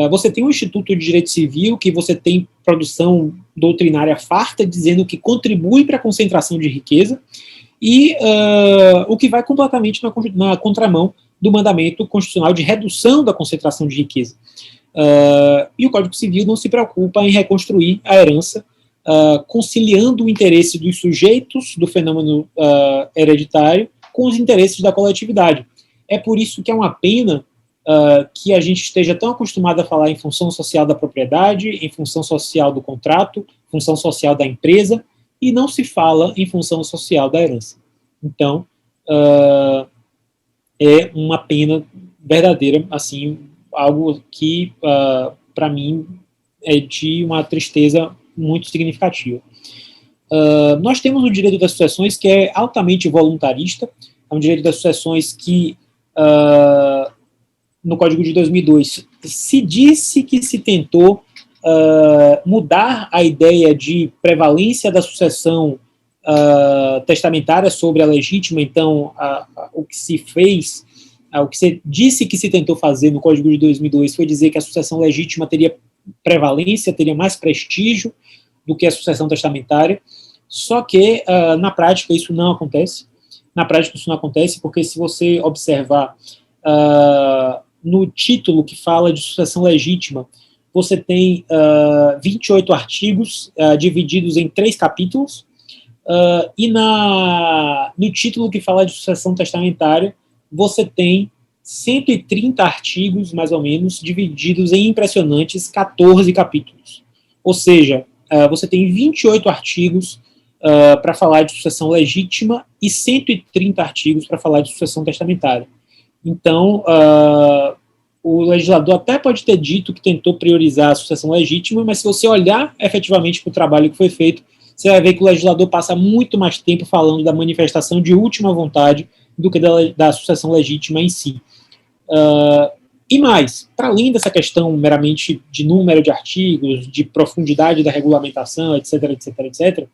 Você tem um Instituto de Direito Civil, que você tem produção doutrinária farta, dizendo que contribui para a concentração de riqueza, e o que vai completamente na contramão do mandamento constitucional de redução da concentração de riqueza. E o Código Civil não se preocupa em reconstruir a herança, conciliando o interesse dos sujeitos do fenômeno hereditário com os interesses da coletividade. É por isso que é uma pena que a gente esteja tão acostumado a falar em função social da propriedade, em função social do contrato, função social da empresa, e não se fala em função social da herança. Então, é uma pena verdadeira, assim, algo que, para mim, é de uma tristeza muito significativa. Nós temos o direito das sucessões, que é altamente voluntarista, é um direito das sucessões que, no Código de 2002, se disse que se tentou mudar a ideia de prevalência da sucessão testamentária sobre a legítima. Então, o que se fez, o que se disse que se tentou fazer no Código de 2002 foi dizer que a sucessão legítima teria prevalência, teria mais prestígio do que a sucessão testamentária, só que, na prática, isso não acontece. Na prática, isso não acontece porque, se você observar no título que fala de sucessão legítima, você tem 28 artigos divididos em 3 capítulos, e no título que fala de sucessão testamentária, você tem 130 artigos, mais ou menos, divididos em impressionantes 14 capítulos. Ou seja, você tem 28 artigos para falar de sucessão legítima e 130 artigos para falar de sucessão testamentária. Então, o legislador até pode ter dito que tentou priorizar a sucessão legítima, mas se você olhar efetivamente para o trabalho que foi feito, você vai ver que o legislador passa muito mais tempo falando da manifestação de última vontade do que da sucessão legítima em si. E mais, para além dessa questão meramente de número de artigos, de profundidade da regulamentação, etc., etc., etc.,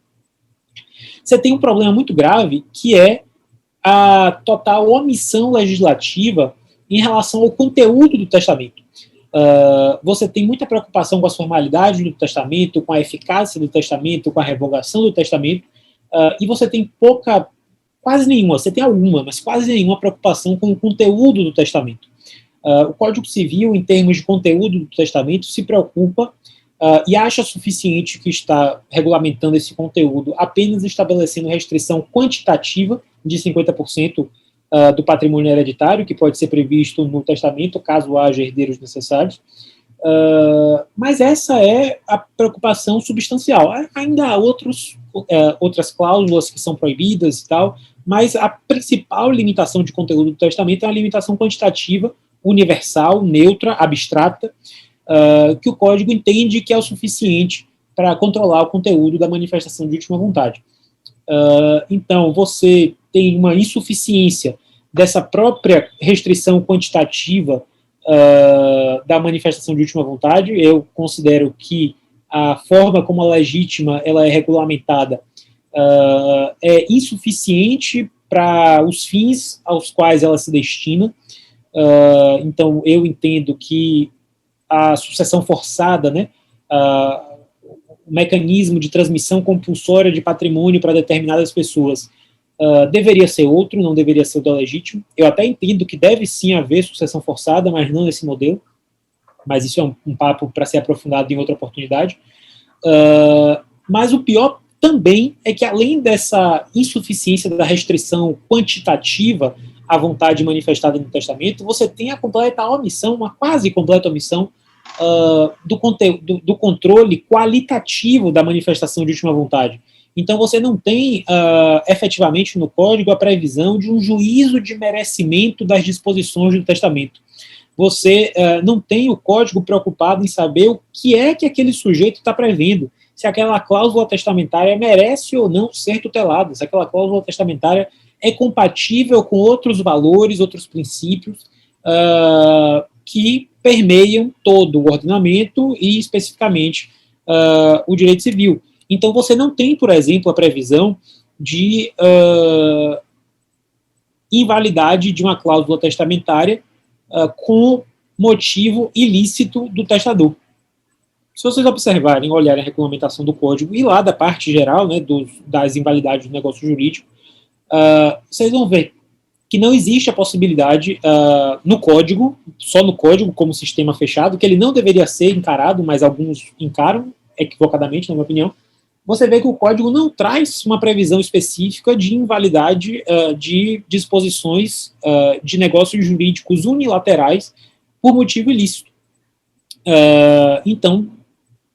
você tem um problema muito grave, que é a total omissão legislativa em relação ao conteúdo do testamento. Você tem muita preocupação com as formalidades do testamento, com a eficácia do testamento, com a revogação do testamento, e você tem quase nenhuma, você tem alguma, mas quase nenhuma preocupação com o conteúdo do testamento. O Código Civil, em termos de conteúdo do testamento, se preocupa e acha suficiente que está regulamentando esse conteúdo apenas estabelecendo restrição quantitativa de 50% do patrimônio hereditário, que pode ser previsto no testamento, caso haja herdeiros necessários. Mas essa é a preocupação substancial. Ainda há outras cláusulas que são proibidas e tal, mas a principal limitação de conteúdo do testamento é uma limitação quantitativa, universal, neutra, abstrata, que o Código entende que é o suficiente para controlar o conteúdo da manifestação de última vontade. Então, você tem uma insuficiência dessa própria restrição quantitativa da manifestação de última vontade. Eu considero que a forma como a legítima ela é regulamentada é insuficiente para os fins aos quais ela se destina. Então, eu entendo que a sucessão forçada, né, o mecanismo de transmissão compulsória de patrimônio para determinadas pessoas deveria ser outro, não deveria ser o do legítimo. Eu até entendo que deve sim haver sucessão forçada, mas não nesse modelo. Mas isso é um papo para ser aprofundado em outra oportunidade. Mas o pior também é que, além dessa insuficiência da restrição quantitativa à vontade manifestada no testamento, você tem a completa omissão, uma quase completa omissão do controle qualitativo da manifestação de última vontade. Então, você não tem efetivamente no Código a previsão de um juízo de merecimento das disposições do testamento. Você não tem o Código preocupado em saber o que é que aquele sujeito está prevendo, se aquela cláusula testamentária merece ou não ser tutelada, se aquela cláusula testamentária é compatível com outros valores, outros princípios que permeiam todo o ordenamento e, especificamente, o direito civil. Então, você não tem, por exemplo, a previsão de invalidade de uma cláusula testamentária com motivo ilícito do testador. Se vocês observarem, olharem a regulamentação do Código e lá da parte geral, né, das invalidades do negócio jurídico, vocês vão ver que não existe a possibilidade no Código, só no Código como sistema fechado, que ele não deveria ser encarado, mas alguns encaram equivocadamente, na minha opinião. Você vê que o Código não traz uma previsão específica de invalidade de disposições de negócios jurídicos unilaterais por motivo ilícito. Então,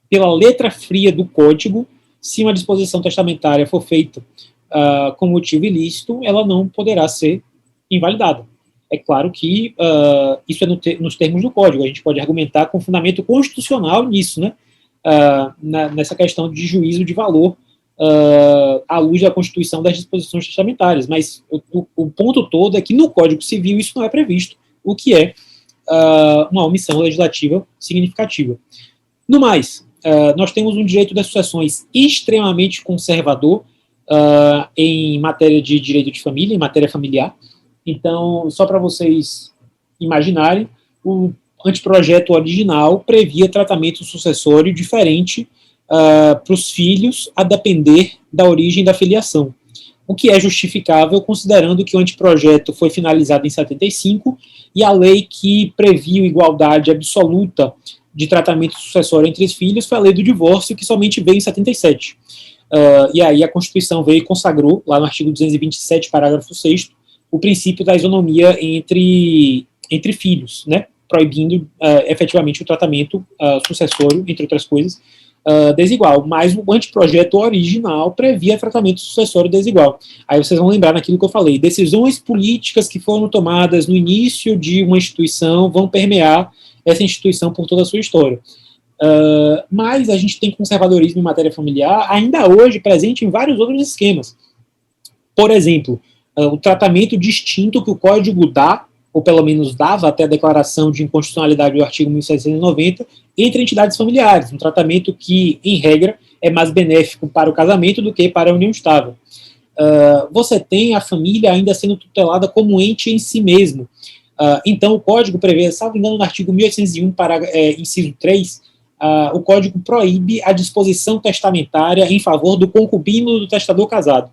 pela letra fria do Código, se uma disposição testamentária for feita com motivo ilícito, ela não poderá ser invalidada. É claro que isso é nos termos do Código, a gente pode argumentar com fundamento constitucional nisso, né? Nessa questão de juízo de valor à luz da Constituição das disposições testamentárias, mas o ponto todo é que no Código Civil isso não é previsto, o que é uma omissão legislativa significativa. No mais, nós temos um direito das sucessões extremamente conservador em matéria de direito de família, em matéria familiar. Então, só para vocês imaginarem, o anteprojeto original previa tratamento sucessório diferente para os filhos, a depender da origem da filiação, o que é justificável considerando que o anteprojeto foi finalizado em 75 e a lei que previu igualdade absoluta de tratamento sucessório entre os filhos foi a lei do divórcio, que somente veio em 77. E aí a Constituição veio e consagrou, lá no artigo 227, parágrafo 6º, o princípio da isonomia entre filhos, né, proibindo efetivamente o tratamento sucessório, entre outras coisas, desigual. Mas o anteprojeto original previa tratamento sucessório desigual. Aí vocês vão lembrar naquilo que eu falei, decisões políticas que foram tomadas no início de uma instituição vão permear essa instituição por toda a sua história. Mas a gente tem conservadorismo em matéria familiar ainda hoje presente em vários outros esquemas. Por exemplo, o tratamento distinto que o Código dá, ou pelo menos dava até a declaração de inconstitucionalidade do artigo 1790, entre entidades familiares, um tratamento que, em regra, é mais benéfico para o casamento do que para a união estável. Você tem a família ainda sendo tutelada como ente em si mesmo. Então, o Código prevê, salvo engano, no artigo 1801, inciso 3, o Código proíbe a disposição testamentária em favor do concubino do testador casado.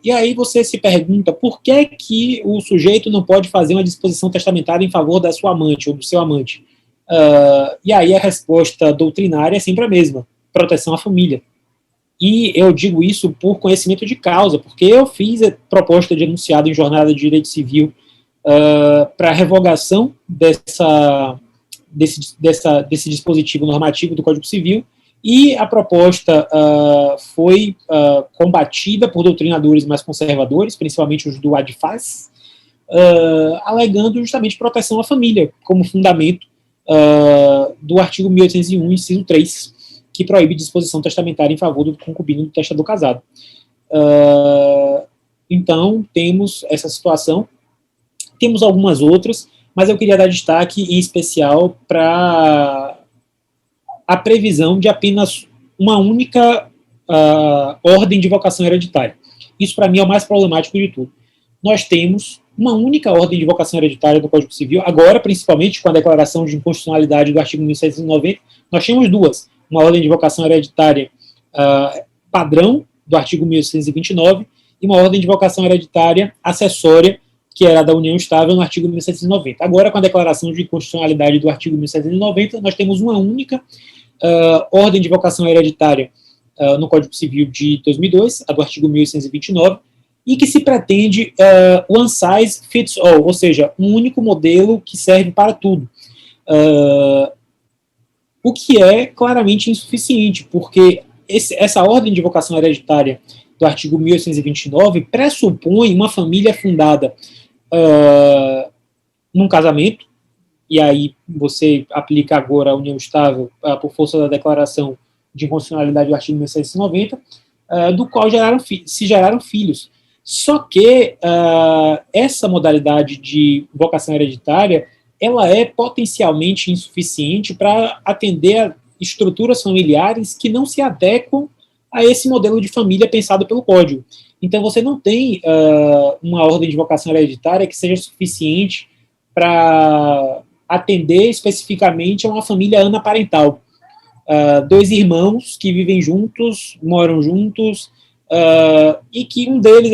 E aí você se pergunta por que o sujeito não pode fazer uma disposição testamentária em favor da sua amante ou do seu amante? E aí a resposta doutrinária é sempre a mesma: proteção à família. E eu digo isso por conhecimento de causa, porque eu fiz a proposta de enunciado em jornada de direito civil para revogação desse dispositivo normativo do Código Civil, e a proposta foi combatida por doutrinadores mais conservadores, principalmente os do ADFAS, alegando justamente proteção à família como fundamento do artigo 1801, inciso 3, que proíbe disposição testamentária em favor do concubino do testador casado. Então, temos essa situação. Temos algumas outras, mas eu queria dar destaque em especial para a previsão de apenas uma única ordem de vocação hereditária. Isso, para mim, é o mais problemático de tudo. Nós temos uma única ordem de vocação hereditária do Código Civil, agora, principalmente com a declaração de inconstitucionalidade do artigo 1790, nós tínhamos duas: uma ordem de vocação hereditária padrão, do artigo 1829, e uma ordem de vocação hereditária acessória, que era da união estável, no artigo 1790. Agora, com a declaração de inconstitucionalidade do artigo 1790, nós temos uma única ordem de vocação hereditária no Código Civil de 2002, a do artigo 1829, e que se pretende one size fits all, ou seja, um único modelo que serve para tudo. O que é claramente insuficiente, porque essa ordem de vocação hereditária do artigo 1829 pressupõe uma família fundada num casamento, e aí você aplica agora a união estável por força da declaração de inconstitucionalidade do artigo 1790, do qual se geraram filhos. Só que essa modalidade de vocação hereditária, ela é potencialmente insuficiente para atender a estruturas familiares que não se adequam a esse modelo de família pensado pelo Código. Então, você não tem uma ordem de vocação hereditária que seja suficiente para atender especificamente a uma família anaparental. Dois irmãos que vivem juntos, moram juntos, e que um deles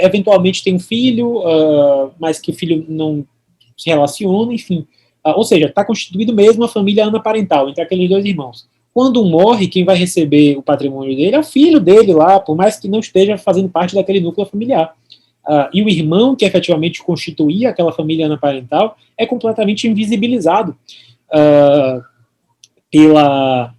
eventualmente tem um filho, mas que o filho não se relaciona, enfim. Ou seja, está constituído mesmo uma família anaparental entre aqueles dois irmãos. Quando um morre, quem vai receber o patrimônio dele é o filho dele lá, por mais que não esteja fazendo parte daquele núcleo familiar. E o irmão que efetivamente constituía aquela família anaparental é completamente invisibilizado pela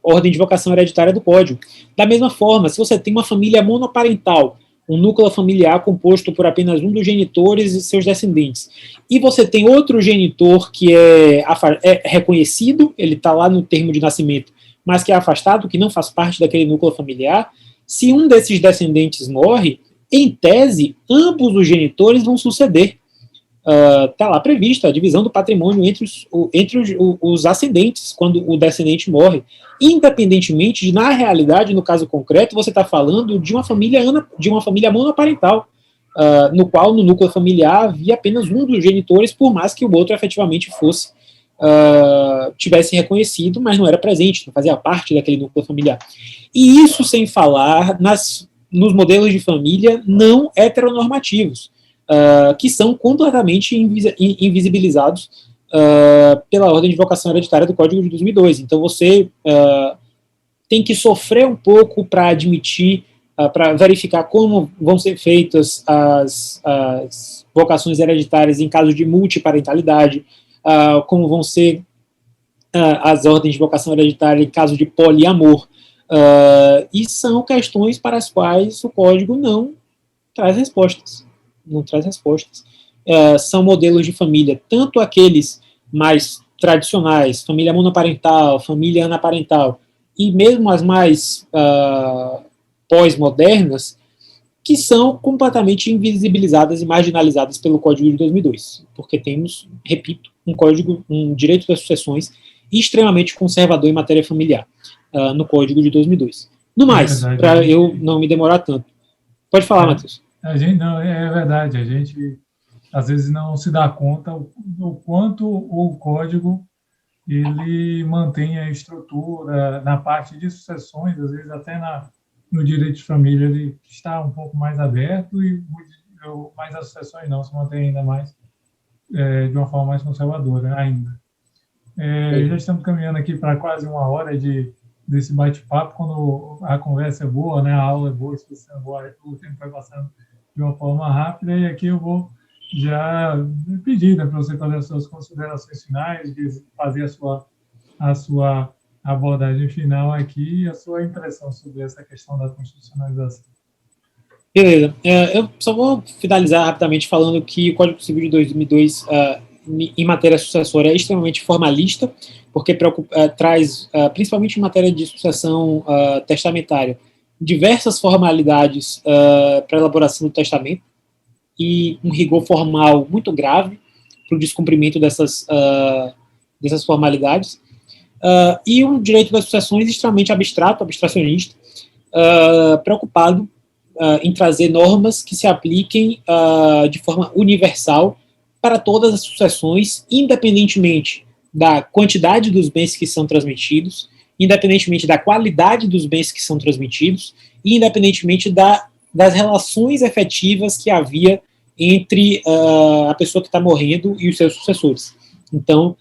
ordem de vocação hereditária do Código. Da mesma forma, se você tem uma família monoparental, um núcleo familiar composto por apenas um dos genitores e seus descendentes, e você tem outro genitor que é reconhecido, ele está lá no termo de nascimento, mas que é afastado, que não faz parte daquele núcleo familiar, se um desses descendentes morre, em tese, ambos os genitores vão suceder. Está lá prevista a divisão do patrimônio entre os ascendentes, quando o descendente morre. Independentemente de, na realidade, no caso concreto, você está falando de uma família monoparental, no qual, no núcleo familiar, havia apenas um dos genitores, por mais que o outro efetivamente tivesse reconhecido, mas não era presente, não fazia parte daquele núcleo familiar. E isso sem falar nos modelos de família não heteronormativos, que são completamente invisibilizados pela ordem de vocação hereditária do Código de 2002. Então você tem que sofrer um pouco para admitir, para verificar como vão ser feitas as vocações hereditárias em caso de multiparentalidade, como vão ser as ordens de vocação hereditária em caso de poliamor, e são questões para as quais o Código não traz respostas. São modelos de família, tanto aqueles mais tradicionais, família monoparental, família anaparental, e mesmo as mais pós-modernas, que são completamente invisibilizadas e marginalizadas pelo Código de 2002, porque temos, repito, um direito das sucessões extremamente conservador em matéria familiar no Código de 2002. No mais, para eu não me demorar tanto. Pode falar, Matheus. É verdade, a gente às vezes não se dá conta do quanto o Código ele mantém a estrutura na parte de sucessões, às vezes até no direito de família ele está um pouco mais aberto, mas as sucessões não se mantêm ainda mais de uma forma mais conservadora ainda. Já estamos caminhando aqui para quase uma hora desse bate-papo. Quando a conversa é boa, né, a aula é boa, a exposição é boa, o tempo vai passando de uma forma rápida. E aqui eu vou já pedir, né, para você fazer as suas considerações finais, fazer a sua abordagem final aqui e a sua impressão sobre essa questão da constitucionalização. Beleza. Eu só vou finalizar rapidamente falando que o Código Civil de 2002, em matéria sucessória, é extremamente formalista, porque traz, principalmente em matéria de sucessão testamentária, diversas formalidades para a elaboração do testamento e um rigor formal muito grave para o descumprimento dessas formalidades, e um direito das sucessões extremamente abstrato, abstracionista, preocupado em trazer normas que se apliquem de forma universal para todas as sucessões, independentemente da quantidade dos bens que são transmitidos, independentemente da qualidade dos bens que são transmitidos, e independentemente das relações efetivas que havia entre a pessoa que está morrendo e os seus sucessores. Então,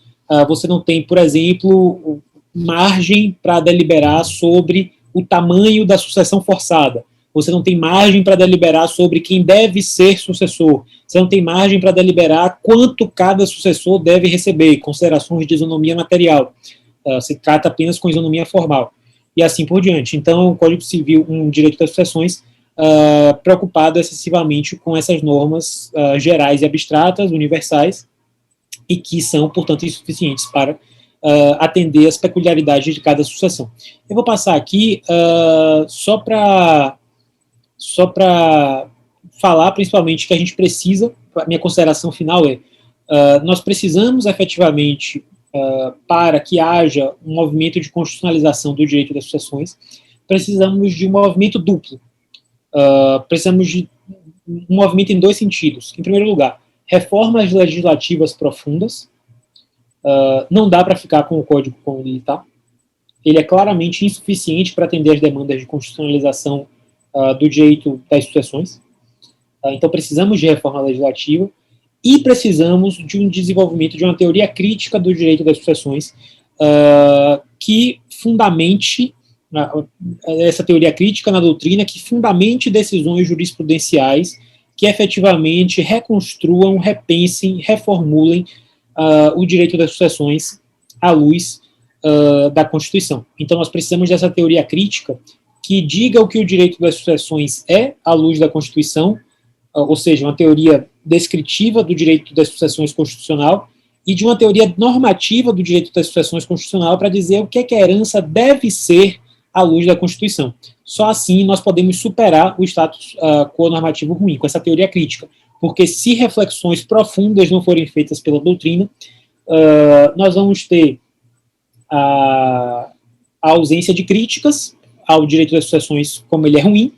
você não tem, por exemplo, margem para deliberar sobre o tamanho da sucessão forçada. Você não tem margem para deliberar sobre quem deve ser sucessor. Você não tem margem para deliberar quanto cada sucessor deve receber, considerações de isonomia material. Se trata apenas com isonomia formal. E assim por diante. Então, o Código Civil, um direito das sucessões, preocupado excessivamente com essas normas gerais e abstratas, universais, e que são, portanto, insuficientes para atender as peculiaridades de cada sucessão. Eu vou passar aqui só para falar, principalmente, que a gente precisa, a minha consideração final é, nós precisamos, efetivamente, para que haja um movimento de constitucionalização do direito das sucessões, precisamos de um movimento duplo. Precisamos de um movimento em dois sentidos. Em primeiro lugar, reformas legislativas profundas. Não dá para ficar com o código como ele está. Ele é claramente insuficiente para atender as demandas de constitucionalização do direito das sucessões. Então, precisamos de reforma legislativa e precisamos de um desenvolvimento de uma teoria crítica do direito das sucessões que fundamente, essa teoria crítica na doutrina, que fundamente decisões jurisprudenciais que efetivamente reconstruam, repensem, reformulem o direito das sucessões à luz da Constituição. Então, nós precisamos dessa teoria crítica que diga o que o direito das sucessões é à luz da Constituição, ou seja, uma teoria descritiva do direito das sucessões constitucional e de uma teoria normativa do direito das sucessões constitucional para dizer o que é que a herança deve ser à luz da Constituição. Só assim nós podemos superar o status quo normativo ruim, com essa teoria crítica, porque se reflexões profundas não forem feitas pela doutrina, nós vamos ter a ausência de críticas ao direito das sucessões como ele é ruim,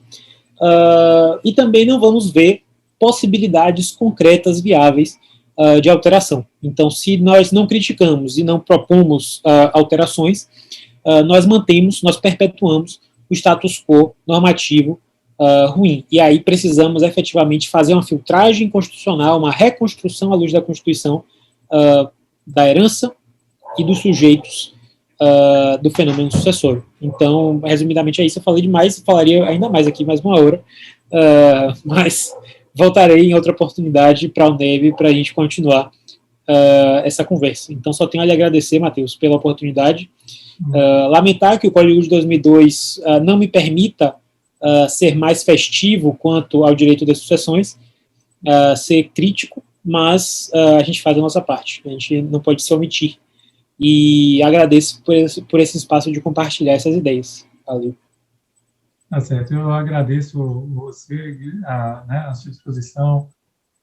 e também não vamos ver possibilidades concretas, viáveis, de alteração. Então, se nós não criticamos e não propomos alterações, nós perpetuamos o status quo normativo ruim. E aí precisamos efetivamente fazer uma filtragem constitucional, uma reconstrução à luz da Constituição da herança e dos sujeitos do fenômeno sucessório. Então, resumidamente é isso. Eu falei demais, falaria ainda mais aqui, mais uma hora, mas voltarei em outra oportunidade para o NEB para a gente continuar essa conversa. Então, só tenho a lhe agradecer, Matheus, pela oportunidade. Lamentar que o Código de 2002 não me permita ser mais festivo quanto ao direito das sucessões, ser crítico, mas a gente faz a nossa parte. A gente não pode se omitir. E agradeço por esse espaço de compartilhar essas ideias. Valeu. Tá certo. Eu agradeço você, a sua disposição,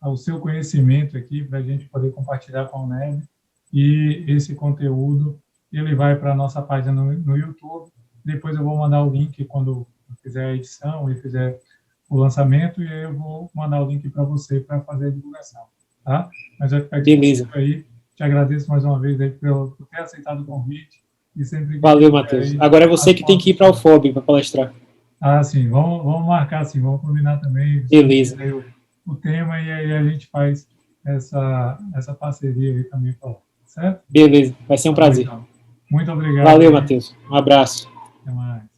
ao seu conhecimento aqui, para a gente poder compartilhar com o NEB. E esse conteúdo, ele vai para a nossa página no YouTube. Depois eu vou mandar o link quando eu fizer a edição e fizer o lançamento, e aí eu vou mandar o link para você para fazer a divulgação. Tá? Mas vai ficar disponível aí. Te agradeço mais uma vez aí por ter aceitado o convite. E sempre valeu, Matheus. Agora é você que tem que ir para o FOB para palestrar. Sim. Vamos marcar, sim. Vamos combinar também. Beleza. O tema, e aí a gente faz essa parceria aí também. certo? Beleza, vai ser um prazer. Então, muito obrigado. Valeu, Matheus. Um abraço. Até mais.